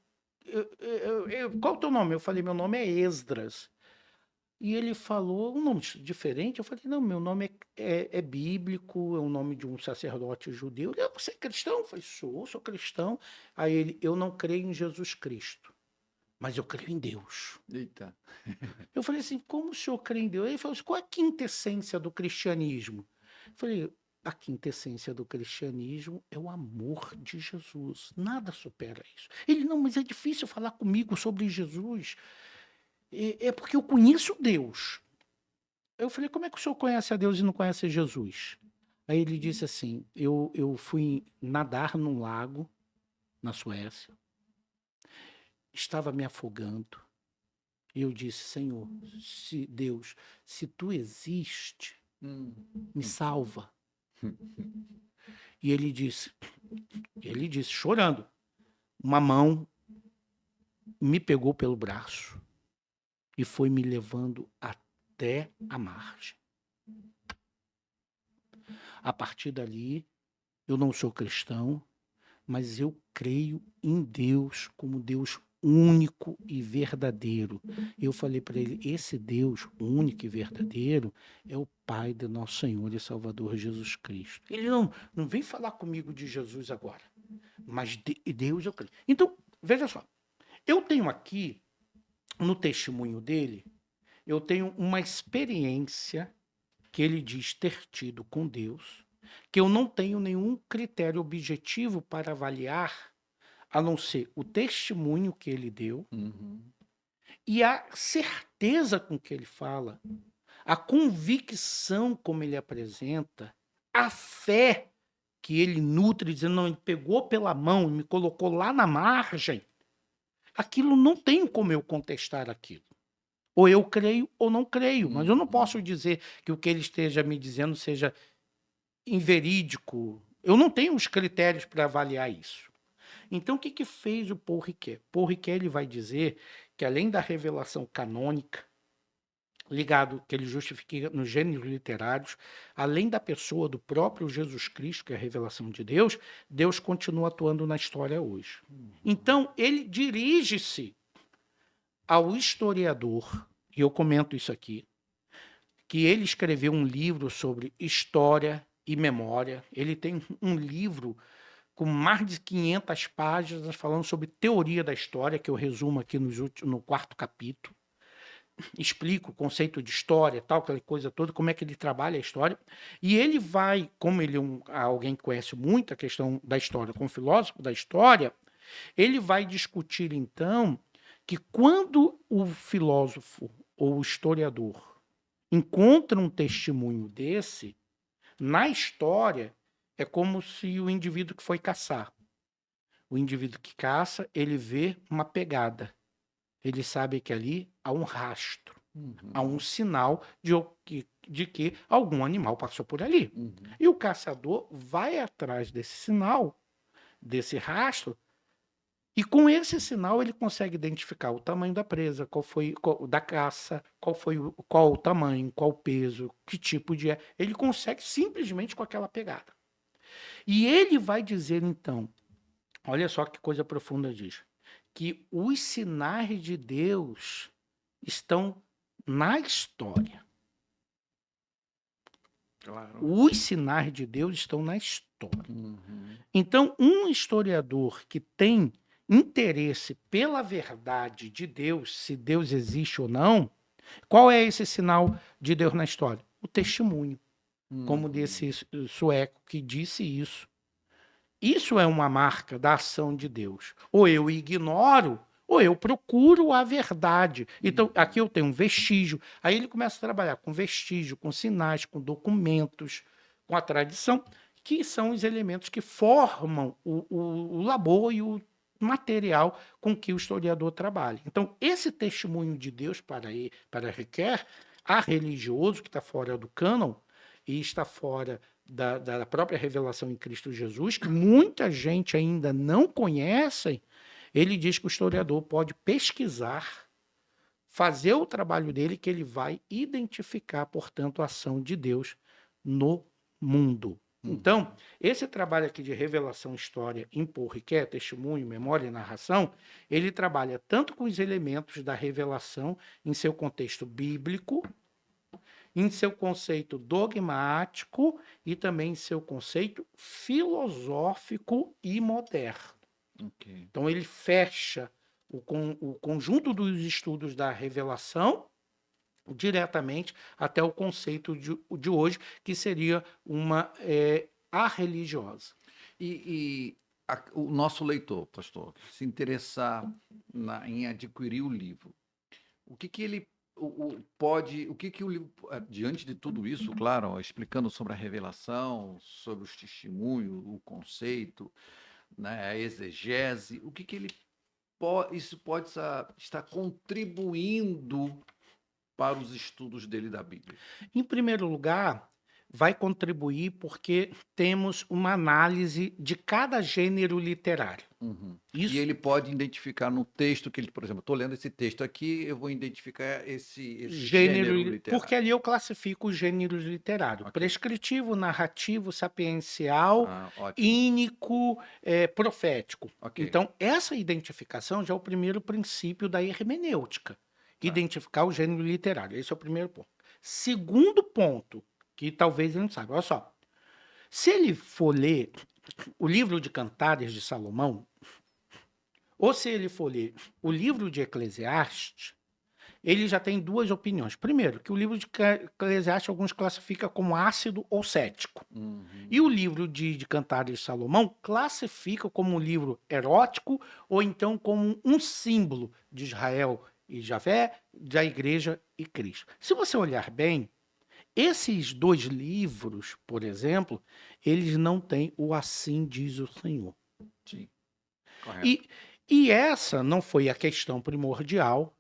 qual é o teu nome? Eu falei, meu nome é Esdras. E ele falou um nome diferente. Eu falei, não, meu nome é bíblico, é o nome de um sacerdote judeu. Ele, você é cristão? Eu falei, sou cristão. Aí ele, eu não creio em Jesus Cristo, mas eu creio em Deus. Eita. Eu falei assim, como o senhor crê em Deus? Ele falou assim, qual é a quintessência do cristianismo? Eu falei, a quintessência do cristianismo é o amor de Jesus. Nada supera isso. Ele, não, mas é difícil falar comigo sobre Jesus. É porque eu conheço Deus. Eu falei, como é que o senhor conhece a Deus e não conhece Jesus? Aí ele disse assim, eu fui nadar num lago na Suécia, estava me afogando, e eu disse, Senhor, se Deus, se tu existe, me salva. E ele disse, chorando, uma mão me pegou pelo braço e foi me levando até a margem. A partir dali, eu não sou cristão, mas eu creio em Deus como Deus único e verdadeiro. Eu falei para ele, esse Deus único e verdadeiro é o Pai do nosso Senhor e Salvador Jesus Cristo. Ele não vem falar comigo de Jesus agora, mas de Deus eu creio. Então, veja só, eu tenho aqui, no testemunho dele, eu tenho uma experiência que ele diz ter tido com Deus, que eu não tenho nenhum critério objetivo para avaliar, a não ser o testemunho que ele deu e a certeza com que ele fala, a convicção como ele apresenta, a fé que ele nutre, dizendo, não, ele pegou pela mão e me colocou lá na margem. Aquilo não tem como eu contestar aquilo. Ou eu creio ou não creio, mas eu não posso dizer que o que ele esteja me dizendo seja inverídico. Eu não tenho os critérios para avaliar isso. Então, o que fez o Paul Ricoeur? Paul Ricoeur ele vai dizer que, além da revelação canônica, ligado que ele justifica nos gêneros literários, além da pessoa do próprio Jesus Cristo, que é a revelação de Deus, Deus continua atuando na história hoje. Então, ele dirige-se ao historiador, e eu comento isso aqui, que ele escreveu um livro sobre história e memória. Ele tem um livro com mais de 500 páginas falando sobre teoria da história, que eu resumo aqui no 4º capítulo. Explico o conceito de história, tal, aquela coisa toda, como é que ele trabalha a história. E ele vai, como ele é alguém que conhece muito a questão da história, como filósofo da história, ele vai discutir, então, que quando o filósofo ou o historiador encontra um testemunho desse, na história, é como se o indivíduo que foi caçar. O indivíduo que caça, ele vê uma pegada. Ele sabe que ali há um rastro, há um sinal de que algum animal passou por ali. E o caçador vai atrás desse sinal, desse rastro, e com esse sinal ele consegue identificar o tamanho da presa, da caça, qual o tamanho, qual o peso, que tipo de ele consegue simplesmente com aquela pegada. E ele vai dizer então, olha só que coisa profunda diz, que os sinais de Deus estão na história. Claro. Os sinais de Deus estão na história. Então, um historiador que tem interesse pela verdade de Deus, se Deus existe ou não, qual é esse sinal de Deus na história? O testemunho. Como desse sueco que disse isso. Isso é uma marca da ação de Deus. Ou eu ignoro, ou eu procuro a verdade. Então, aqui eu tenho um vestígio. Aí ele começa a trabalhar com vestígio, com sinais, com documentos, com a tradição, que são os elementos que formam o labor e o material com que o historiador trabalha. Então, esse testemunho de Deus para Ricoeur, a religioso que está fora do cânon e está fora da própria revelação em Cristo Jesus, que muita gente ainda não conhece, ele diz que o historiador pode pesquisar, fazer o trabalho dele, que ele vai identificar, portanto, a ação de Deus no mundo. Então, esse trabalho aqui de revelação, história, em Paul Ricoeur, testemunho, memória e narração, ele trabalha tanto com os elementos da revelação em seu contexto bíblico, em seu conceito dogmático e também em seu conceito filosófico e moderno. Okay. Então, ele fecha o conjunto dos estudos da revelação diretamente até o conceito de hoje, que seria a religiosa. O nosso leitor, pastor, se interessar em adquirir o livro, o que ele pode, o livro, diante de tudo isso, claro, explicando sobre a revelação, sobre os testemunhos, o conceito, né, a exegese, o que ele isso pode estar contribuindo para os estudos dele da Bíblia? Em primeiro lugar, vai contribuir porque temos uma análise de cada gênero literário. Uhum. E Isso, ele pode identificar no texto que ele, por exemplo, estou lendo esse texto aqui, eu vou identificar esse gênero porque literário. ali eu classifico os gêneros literários: Ok. prescritivo, narrativo, sapiencial, Ah, ótimo. ínico, profético. Ok. Então, essa identificação já é o primeiro princípio da hermenêutica. Tá. Identificar o gênero literário. Esse é o primeiro ponto. Segundo ponto, que talvez ele não saiba. Olha só. Se ele for ler o livro de Cantares de Salomão, ou se ele for ler o livro de Eclesiastes, ele já tem duas opiniões. Primeiro, que o livro de Eclesiastes alguns classificam como ácido ou cético. Uhum. E o livro de Cantares de Salomão classifica como um livro erótico ou então como um símbolo de Israel e Javé, da igreja e Cristo. Se você olhar bem, esses dois livros, por exemplo, eles não têm o assim diz o Senhor. Sim, correto. E essa não foi a questão primordial,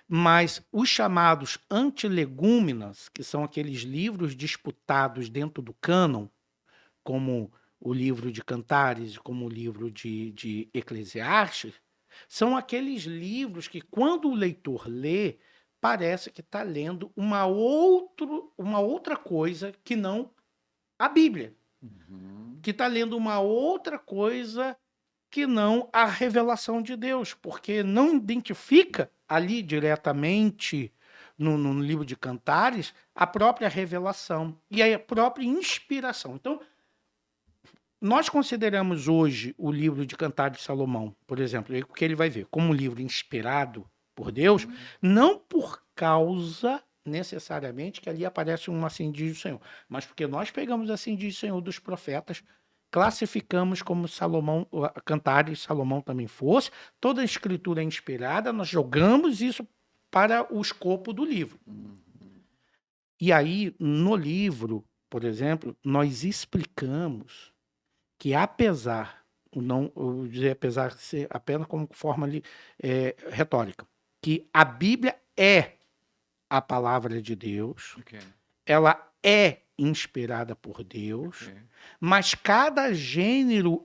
mas os chamados antilegúmenas, que são aqueles livros disputados dentro do cânon, como o livro de Cantares, como o livro de Eclesiastes, são aqueles livros que, quando o leitor lê, parece que está lendo uma outra coisa que não a Bíblia, Uhum. que está lendo uma outra coisa que não a revelação de Deus, porque não identifica ali diretamente no livro de Cantares a própria revelação e a própria inspiração. Então, nós consideramos hoje o livro de Cantares de Salomão, por exemplo, o que ele vai ver como um livro inspirado por Deus, não por causa necessariamente que ali aparece um assim diz o Senhor, mas porque nós pegamos assim diz o Senhor dos profetas, classificamos como Salomão, Cantares de Salomão também fosse, toda a escritura é inspirada, nós jogamos isso para o escopo do livro. E aí, no livro, por exemplo, nós explicamos que apesar, não eu dizer apesar de ser apenas como forma retórica, que a Bíblia é a palavra de Deus, Ok. ela é inspirada por Deus, Ok. mas cada gênero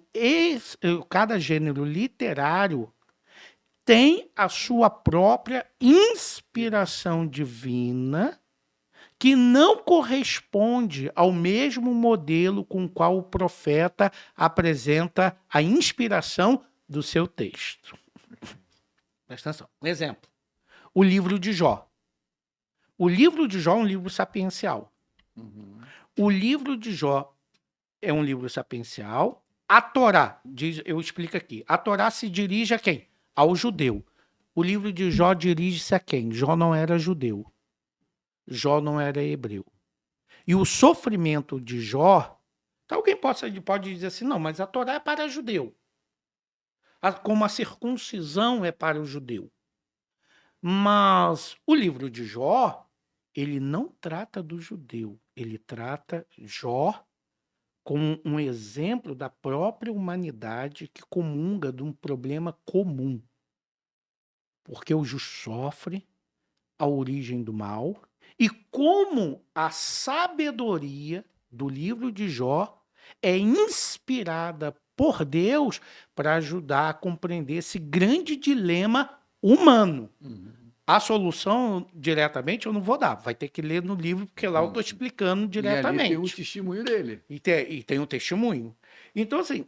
literário tem a sua própria inspiração divina que não corresponde ao mesmo modelo com o qual o profeta apresenta a inspiração do seu texto. Presta atenção. Um exemplo. O livro de Jó. O livro de Jó é um livro sapiencial. Uhum. O livro de Jó é um livro sapiencial. A Torá, eu explico aqui, a Torá se dirige a quem? Ao judeu. O livro de Jó dirige-se a quem? Jó não era judeu. Jó não era hebreu. E o sofrimento de Jó, alguém pode dizer assim, não, mas a Torá é para judeu. Como a circuncisão é para o judeu. Mas o livro de Jó, ele não trata do judeu, ele trata Jó como um exemplo da própria humanidade que comunga de um problema comum. Porque o justo sofre, a origem do mal, e como a sabedoria do livro de Jó é inspirada por Deus para ajudar a compreender esse grande dilema humano. Uhum. A solução diretamente eu não vou dar, vai ter que ler no livro, porque lá eu estou explicando E ali tem o diretamente. testemunho dele. E tem um testemunho. Então, assim,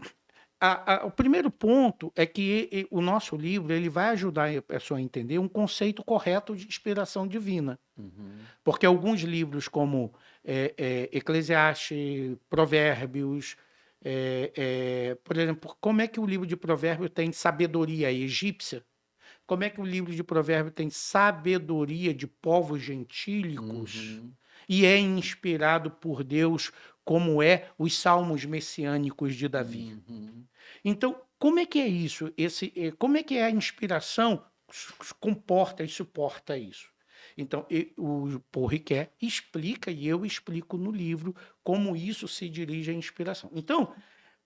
o primeiro ponto é que o nosso livro ele vai ajudar a pessoa a entender um conceito correto de inspiração divina. Uhum. Porque alguns livros como Eclesiastes, Provérbios, por exemplo, como é que o livro de Provérbios tem sabedoria egípcia? Como é que o livro de Provérbios tem sabedoria de povos gentílicos e é inspirado por Deus, como é os salmos messiânicos de Davi? Uhum. Então, como é que é isso? Como é que a inspiração comporta e suporta isso? Então, o Paul Ricoeur explica, e eu explico no livro, como isso se dirige à inspiração. Então,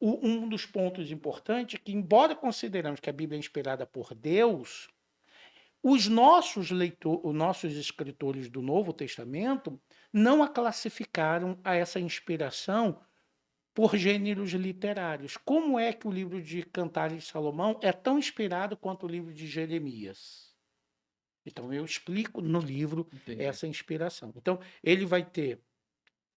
um dos pontos importantes é que, embora consideramos que a Bíblia é inspirada por Deus, os nossos escritores do Novo Testamento não a classificaram a essa inspiração por gêneros literários. Como é que o livro de Cantares de Salomão é tão inspirado quanto o livro de Jeremias? Então, eu explico no livro Entendi. essa inspiração. Então, ele vai ter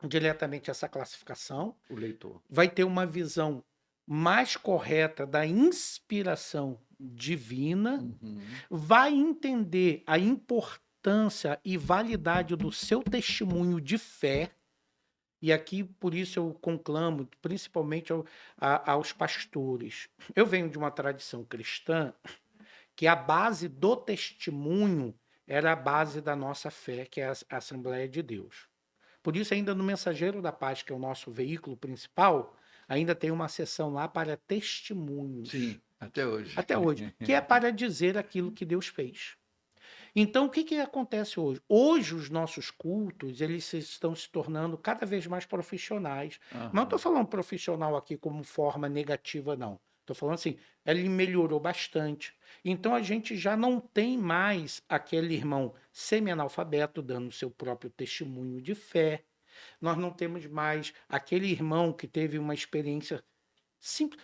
diretamente essa classificação, O leitor. vai ter uma visão mais correta da inspiração divina, Uhum. vai entender a importância e validade do seu testemunho de fé. E aqui, por isso, eu conclamo, principalmente aos pastores. Eu venho de uma tradição cristã que a base do testemunho era a base da nossa fé, que é a Assembleia de Deus. Por isso, ainda no Mensageiro da Paz, que é o nosso veículo principal, ainda tem uma seção lá para testemunhos. Sim, até hoje. Até hoje, que é para dizer aquilo que Deus fez. Então, o que, que acontece hoje? Hoje, os nossos cultos, estão se tornando cada vez mais profissionais. Mas não estou Aham. falando profissional aqui como forma negativa, não. Estou falando assim, ele melhorou bastante. Então, a gente já não tem mais aquele irmão semi-analfabeto dando seu próprio testemunho de fé. Nós não temos mais aquele irmão que teve uma experiência simples.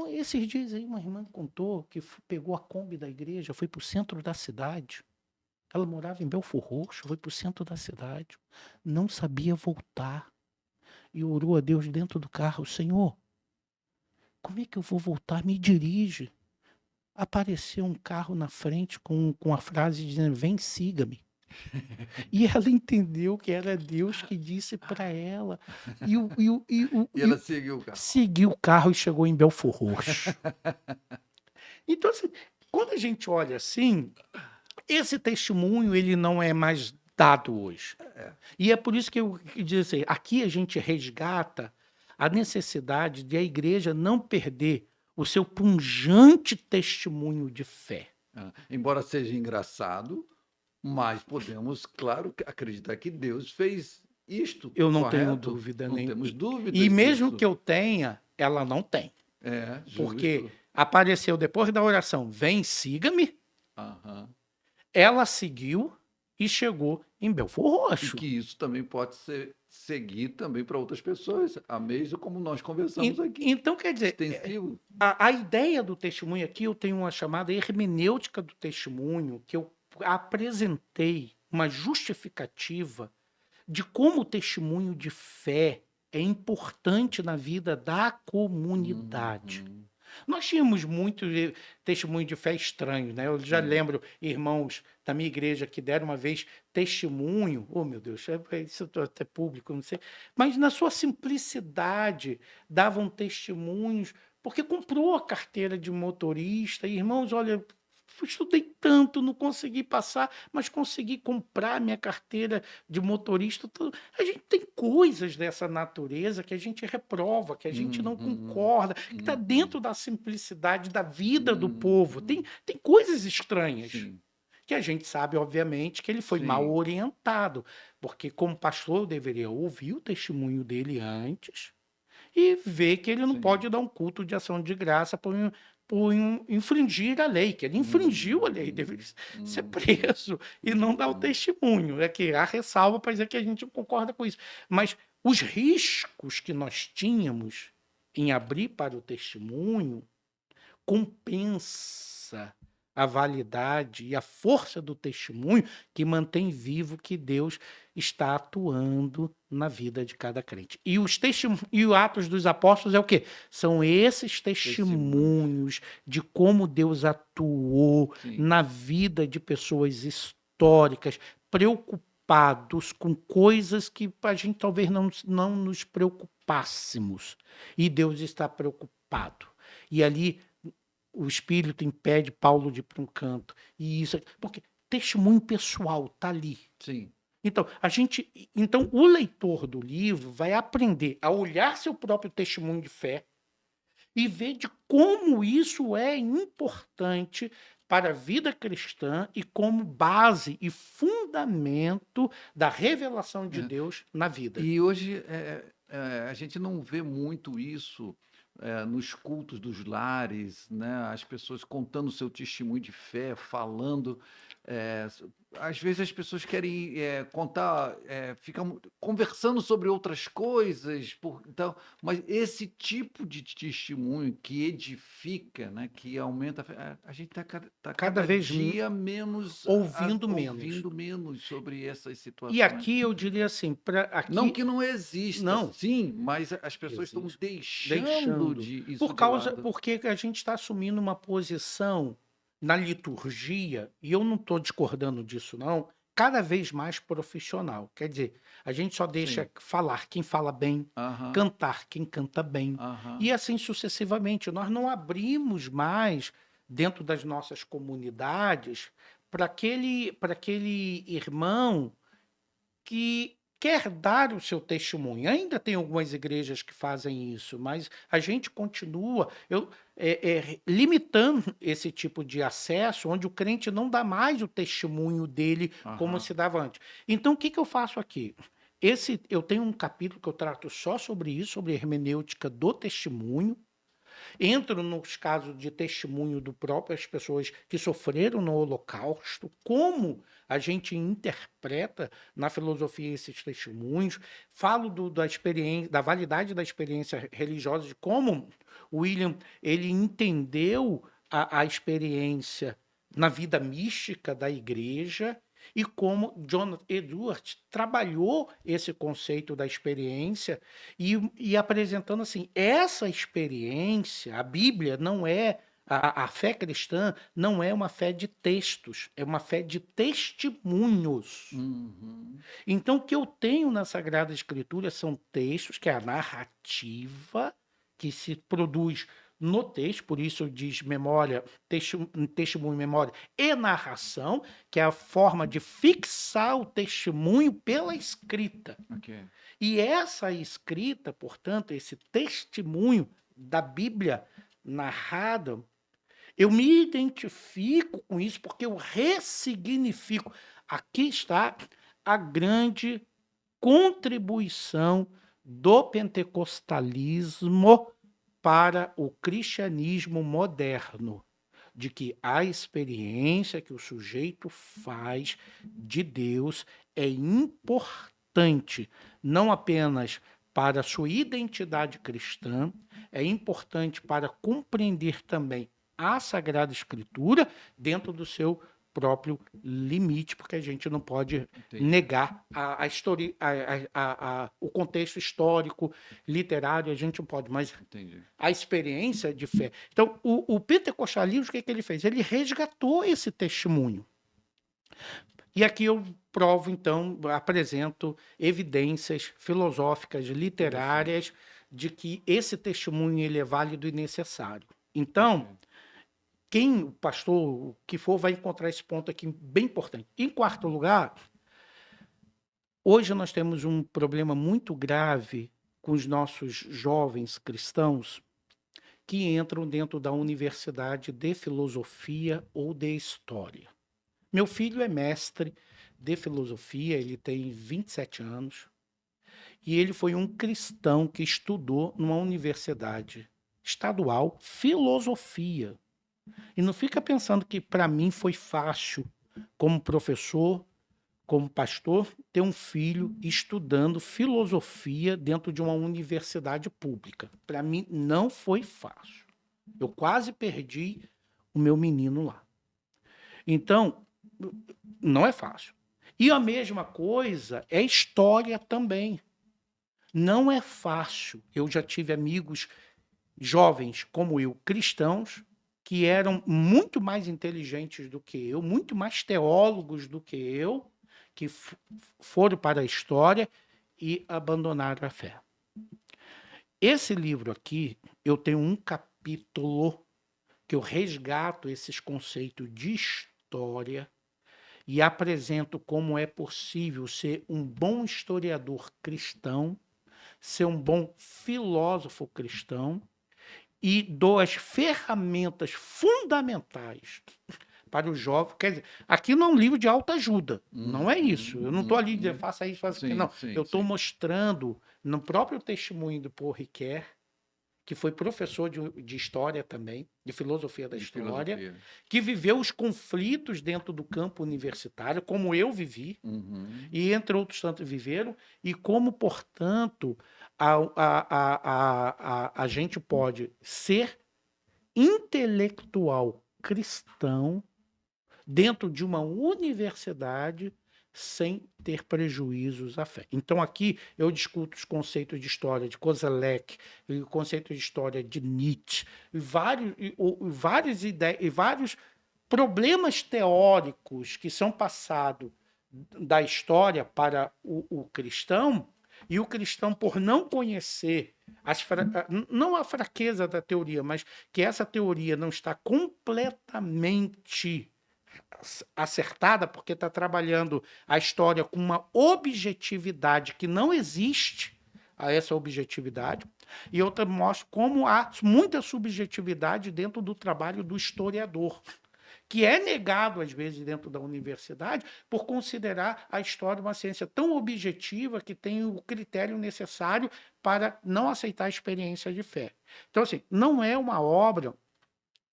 Esses dias aí, uma irmã contou que pegou a Kombi da igreja, foi para o centro da cidade. Ela morava em Belfor Roxo, foi para o centro da cidade, não sabia voltar e orou a Deus dentro do carro: Senhor, como é que eu vou voltar? Me dirige. Apareceu um carro na frente com a frase dizendo: Vem, siga-me. E ela entendeu que era Deus que disse para ela. E ela seguiu o carro. Seguiu o carro e chegou em Belfor Roxo. Então, assim, quando a gente olha assim, esse testemunho ele não é mais dado hoje. E é por isso que eu digo assim, aqui a gente resgata a necessidade de a igreja não perder o seu pungente testemunho de fé. Embora seja engraçado, mas podemos, claro, acreditar que Deus fez isto, Eu não tenho correto? dúvida Não nem. temos dúvidas E mesmo disso. que eu tenha, ela não tem. É, Porque justo. apareceu depois da oração: Vem, siga-me. Aham. Ela seguiu e chegou em Belfor E Roxo. que isso também pode seguir também para outras pessoas, a mesmo como nós conversamos aqui. Então, quer dizer, Extensivo. a ideia do testemunho aqui, eu tenho uma chamada hermenêutica do testemunho, que eu apresentei uma justificativa de como o testemunho de fé é importante na vida da comunidade. Uhum. Nós tínhamos muito testemunho de fé estranho, né? Eu já Sim. lembro irmãos da minha igreja que deram uma vez testemunho, oh meu Deus, isso é até público, não sei, mas na sua simplicidade davam testemunhos, porque comprou a carteira de motorista, e, irmãos, olha, estudei tanto, não consegui passar, mas consegui comprar minha carteira de motorista. A gente tem coisas dessa natureza que a gente reprova, que a gente não Uhum. concorda, que está Uhum. dentro da simplicidade da vida do Uhum. povo. Tem coisas estranhas. Sim. Que a gente sabe, obviamente, que ele foi mal Sim. orientado, porque como pastor eu deveria ouvir o testemunho dele antes e ver que ele não Sim. pode dar um culto de ação de graça por infringir a lei, que ele infringiu a lei, deveria ser preso e não dar o testemunho. É que há ressalva para dizer que a gente não concorda com isso. Mas os riscos que nós tínhamos em abrir para o testemunho compensa a validade e a força do testemunho que mantém vivo que Deus está atuando na vida de cada crente. E o Atos dos Apóstolos é o quê? São esses testemunhos de como Deus atuou Sim. na vida de pessoas históricas, preocupados com coisas que a gente talvez não nos preocupássemos. E Deus está preocupado. E ali o Espírito impede Paulo de ir para um canto. E isso, porque testemunho pessoal está ali. Sim. Então, o leitor do livro vai aprender a olhar seu próprio testemunho de fé e ver de como isso é importante para a vida cristã e como base e fundamento da revelação de Deus na vida. E hoje a gente não vê muito isso nos cultos dos lares, né? As pessoas contando seu testemunho de fé, falando às vezes as pessoas querem contar, ficam conversando sobre outras coisas, então, mas esse tipo de testemunho que edifica, né, que aumenta, a gente está Cada cada vez dia menos ouvindo menos. ouvindo menos sobre essas E situações. aqui eu diria assim, Não aqui que não exista, não sim, mas as pessoas estão existe. deixando isso Por de causa, lado. porque a gente está assumindo uma posição na liturgia, e eu não estou discordando disso, não, cada vez mais profissional. Quer dizer, a gente só deixa Sim. falar quem fala bem, Aham, cantar quem canta bem, aham. e assim sucessivamente. Nós não abrimos mais, dentro das nossas comunidades, para aquele irmão que quer dar o seu testemunho. Ainda tem algumas igrejas que fazem isso, mas a gente continua limitando esse tipo de acesso, onde o crente não dá mais o testemunho dele como Aham. se dava antes. Então, o que, que eu faço aqui? Eu tenho um capítulo que eu trato só sobre isso, sobre hermenêutica do testemunho. Entro nos casos de testemunho do próprio as pessoas que sofreram no Holocausto, como a gente interpreta na filosofia esses testemunhos, falo da experiência, da validade da experiência religiosa, de como William ele entendeu a experiência na vida mística da igreja e como John Edwards trabalhou esse conceito da experiência e apresentando assim, essa experiência, a Bíblia não é, a fé cristã não é uma fé de textos, é uma fé de testemunhos. Uhum. Então, o que eu tenho na Sagrada Escritura são textos, que é a narrativa que se produz no texto, por isso diz memória, testemunho, memória e narração, que é a forma de fixar o testemunho pela escrita. Ok. E essa escrita, portanto, esse testemunho da Bíblia narrada, eu me identifico com isso porque eu ressignifico. Aqui está a grande contribuição do pentecostalismo para o cristianismo moderno, de que a experiência que o sujeito faz de Deus é importante, não apenas para a sua identidade cristã, é importante para compreender também a Sagrada Escritura dentro do seu próprio limite, porque a gente não pode Entendi. negar o contexto histórico, literário, a gente não pode, mas Entendi. a experiência de fé. Então, o pentecostalismo, o que, que ele fez? Ele resgatou esse testemunho. E aqui eu provo, então, apresento evidências filosóficas, literárias, de que esse testemunho ele é válido e necessário. Então, Ok. quem, o pastor, o que for, vai encontrar esse ponto aqui bem importante. Em quarto lugar, hoje nós temos um problema muito grave com os nossos jovens cristãos que entram dentro da universidade de filosofia ou de história. Meu filho é mestre de filosofia, ele tem 27 anos, e ele foi um cristão que estudou numa universidade estadual filosofia. E não fica pensando que para mim foi fácil, como professor, como pastor, ter um filho estudando filosofia dentro de uma universidade pública. Para mim não foi fácil. Eu quase perdi o meu menino lá. Então, não é fácil. E a mesma coisa é história também. Não é fácil. Eu já tive amigos jovens como eu, cristãos, que eram muito mais inteligentes do que eu, muito mais teólogos do que eu, que foram para a história e abandonaram a fé. Esse livro aqui, eu tenho um capítulo que eu resgato esses conceitos de história e apresento como é possível ser um bom historiador cristão, ser um bom filósofo cristão, e dou as ferramentas fundamentais para o jovem. Quer dizer, aqui não é um livro de autoajuda, não é isso. Eu não estou ali dizendo faça isso, faça aquilo. Não, eu estou mostrando no próprio testemunho do Paul Ricoeur que foi professor de história também, de filosofia da De história, filosofia. que viveu os conflitos dentro do campo universitário, como eu vivi, Uhum. e entre outros tantos viveram, e como, portanto, a gente pode ser intelectual cristão dentro de uma universidade sem ter prejuízos à fé. Então aqui eu discuto os conceitos de história de Koselleck, o conceito de história de Nietzsche, e vários problemas teóricos que são passados da história para o cristão, e o cristão, por não conhecer não a fraqueza da teoria, mas que essa teoria não está completamente acertada, porque está trabalhando a história com uma objetividade que não existe a essa objetividade, e outra mostra como há muita subjetividade dentro do trabalho do historiador, que é negado, às vezes, dentro da universidade, por considerar a história uma ciência tão objetiva que tem o critério necessário para não aceitar a experiência de fé. Então, assim, não é uma obra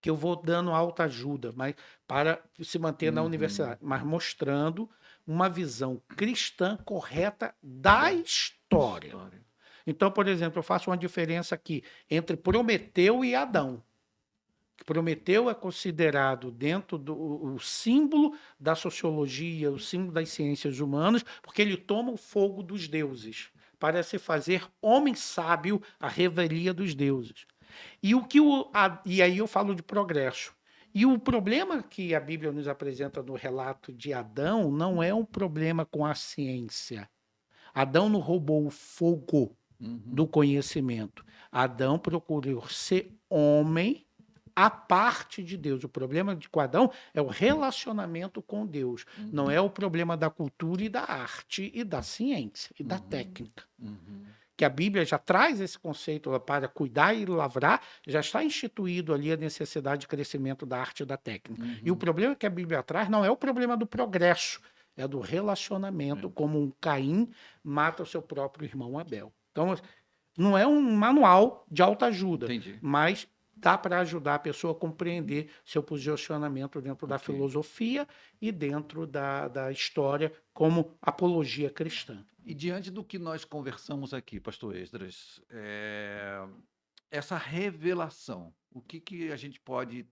que eu vou dando alta ajuda, mas para se manter na universidade, mas mostrando uma visão cristã correta da história. Então, por exemplo, eu faço uma diferença aqui entre Prometeu e Adão. Prometeu é considerado dentro do o símbolo da sociologia, o símbolo das ciências humanas, porque ele toma o fogo dos deuses para se fazer homem sábio à revelia dos deuses. E aí eu falo de progresso. E o problema que a Bíblia nos apresenta no relato de Adão não é um problema com a ciência. Adão não roubou o fogo do conhecimento. Adão procurou ser homem a parte de Deus. O problema de Adão é o relacionamento com Deus. Não é o problema da cultura e da arte e da ciência e da técnica. Que a Bíblia já traz esse conceito para cuidar e lavrar, já está instituído ali a necessidade de crescimento da arte e da técnica. E o problema que a Bíblia traz não é o problema do progresso, é do relacionamento, como um Caim mata o seu próprio irmão Abel. Então, não é um manual de autoajuda, mas dá para ajudar a pessoa a compreender seu posicionamento dentro da filosofia e dentro da história como apologia cristã. E diante do que nós conversamos aqui, pastor Esdras, essa revelação, o que a gente pode,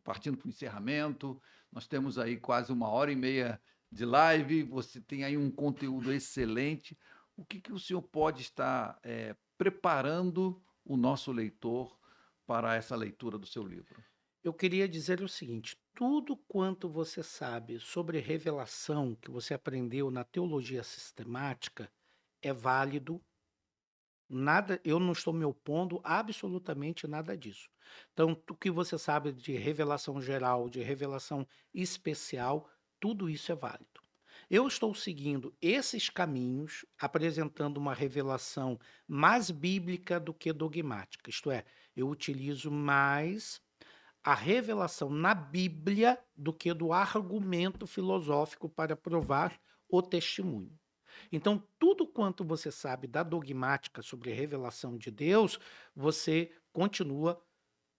partindo para o encerramento, nós temos aí quase 1h30 de live, você tem aí um conteúdo excelente, o que o senhor pode estar preparando o nosso leitor para essa leitura do seu livro? Eu queria dizer o seguinte: tudo quanto você sabe sobre revelação que você aprendeu na teologia sistemática é válido. Nada, eu não estou me opondo a absolutamente nada disso. Então, o que você sabe de revelação geral, de revelação especial, tudo isso é válido. Eu estou seguindo esses caminhos, apresentando uma revelação mais bíblica do que dogmática. Isto é, eu utilizo mais a revelação na Bíblia do que do argumento filosófico para provar o testemunho. Então, tudo quanto você sabe da dogmática sobre a revelação de Deus, você continua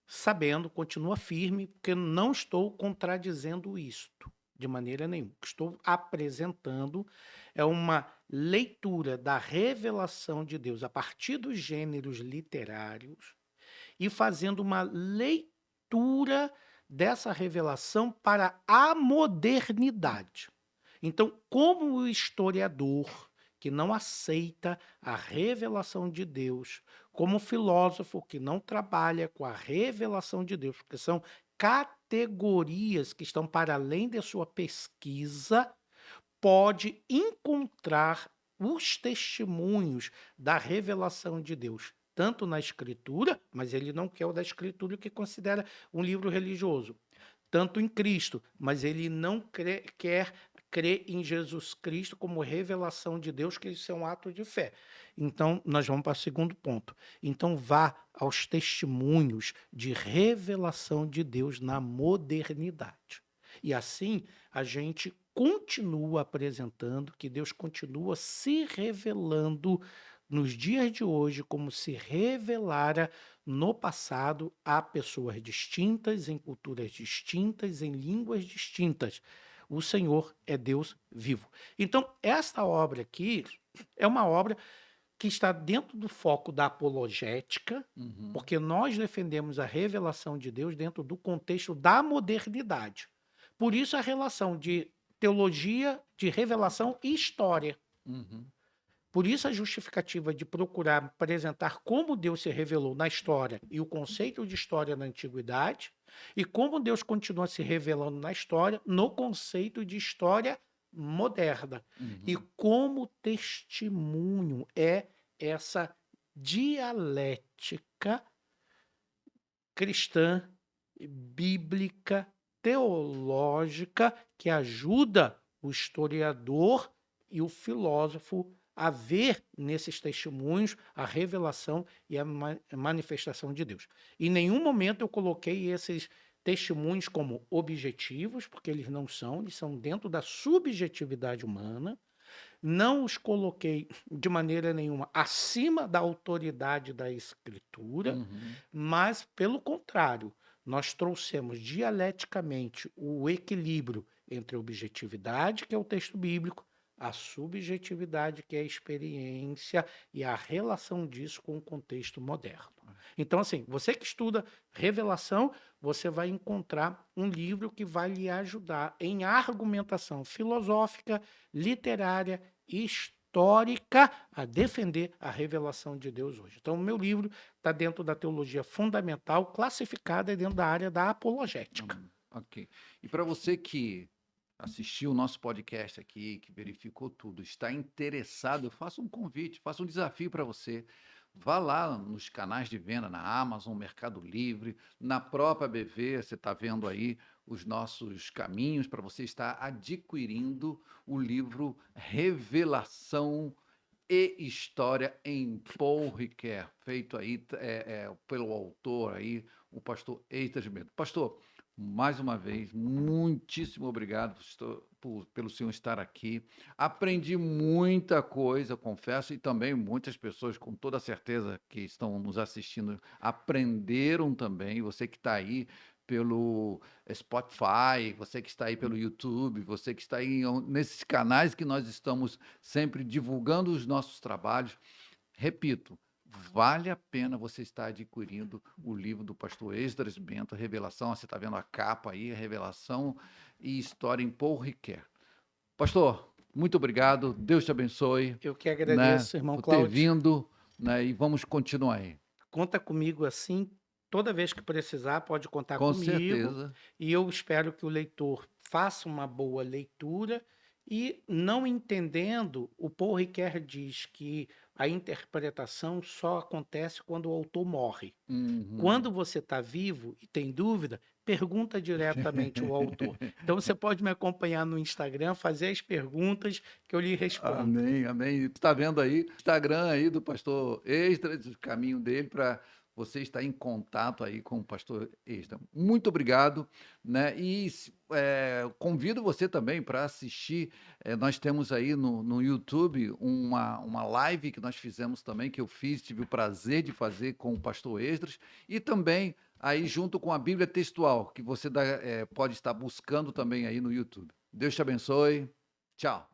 sabendo, continua firme, porque não estou contradizendo isto de maneira nenhuma. O que estou apresentando é uma leitura da revelação de Deus a partir dos gêneros literários e fazendo uma leitura dessa revelação para a modernidade. Então, como o historiador que não aceita a revelação de Deus, como filósofo que não trabalha com a revelação de Deus, porque são categorias que estão para além da sua pesquisa, pode encontrar os testemunhos da revelação de Deus, tanto na Escritura, mas ele não quer o da Escritura que considera um livro religioso, tanto em Cristo, mas ele não quer crer em Jesus Cristo como revelação de Deus, que isso é um ato de fé. Então, nós vamos para o segundo ponto. Então, vá aos testemunhos de revelação de Deus na modernidade. E assim, a gente continua apresentando que Deus continua se revelando nos dias de hoje como se revelara no passado a pessoas distintas, em culturas distintas, em línguas distintas. O Senhor é Deus vivo. Então, esta obra aqui é uma obra que está dentro do foco da apologética, Uhum. porque nós defendemos a revelação de Deus dentro do contexto da modernidade. Por isso a relação de teologia, de revelação e história. Uhum. Por isso a justificativa de procurar apresentar como Deus se revelou na história e o conceito de história na antiguidade, e como Deus continua se revelando na história no conceito de história moderna. E Uhum. como testemunho é essa dialética cristã, bíblica, teológica, que ajuda o historiador e o filósofo a ver nesses testemunhos a revelação e a manifestação de Deus. Em nenhum momento eu coloquei esses testemunhos como objetivos, porque eles não são, eles são dentro da subjetividade humana. Não os coloquei de maneira nenhuma acima da autoridade da Escritura, Uhum. mas, pelo contrário, nós trouxemos dialeticamente o equilíbrio entre a objetividade, que é o texto bíblico, a subjetividade, que é a experiência, e a relação disso com o contexto moderno. Então, assim, você que estuda revelação, você vai encontrar um livro que vai lhe ajudar em argumentação filosófica, literária, histórica a defender a revelação de Deus hoje. Então, o meu livro está dentro da teologia fundamental, classificada dentro da área da apologética. Ok. E para você que assistiu o nosso podcast aqui, que verificou tudo, está interessado, eu faço um convite, faço um desafio para você. Vá lá nos canais de venda, na Amazon, Mercado Livre, na própria BV, você está vendo aí os nossos caminhos para você estar adquirindo o livro Revelação e História em Paul Ricoeur, feito aí pelo autor aí, o pastor Eitas Bento. Pastor, mais uma vez, muitíssimo obrigado pelo senhor estar aqui. Aprendi muita coisa, confesso, e também muitas pessoas, com toda certeza, que estão nos assistindo, aprenderam também. Você que está aí pelo Spotify, você que está aí pelo YouTube, você que está aí nesses canais que nós estamos sempre divulgando os nossos trabalhos. Repito, vale a pena você estar adquirindo o livro do pastor Esdras Bento, Revelação, você está vendo a capa aí, Revelação e História em Paul Ricoeur. Pastor, muito obrigado, Deus te abençoe, Eu que né, agradeço, irmão por ter Cláudio. vindo, né, e vamos continuar aí. Conta comigo assim, toda vez que precisar, pode contar Com comigo. certeza. E eu espero que o leitor faça uma boa leitura e, não entendendo, o Paul Ricoeur diz que a interpretação só acontece quando o autor morre. Uhum. Quando você está vivo e tem dúvida, pergunta diretamente ao autor. Então você pode me acompanhar no Instagram, fazer as perguntas que eu lhe respondo. Amém, amém. Tu está vendo aí o Instagram aí do pastor Extra, o caminho dele para você estar em contato aí com o pastor Extra. Muito obrigado, né? E convido você também para assistir. Nós temos aí no YouTube uma live que nós fizemos também, que eu fiz, tive o prazer de fazer com o pastor Esdras, e também aí junto com a Bíblia Textual, que você pode estar buscando também aí no YouTube. Deus te abençoe. Tchau.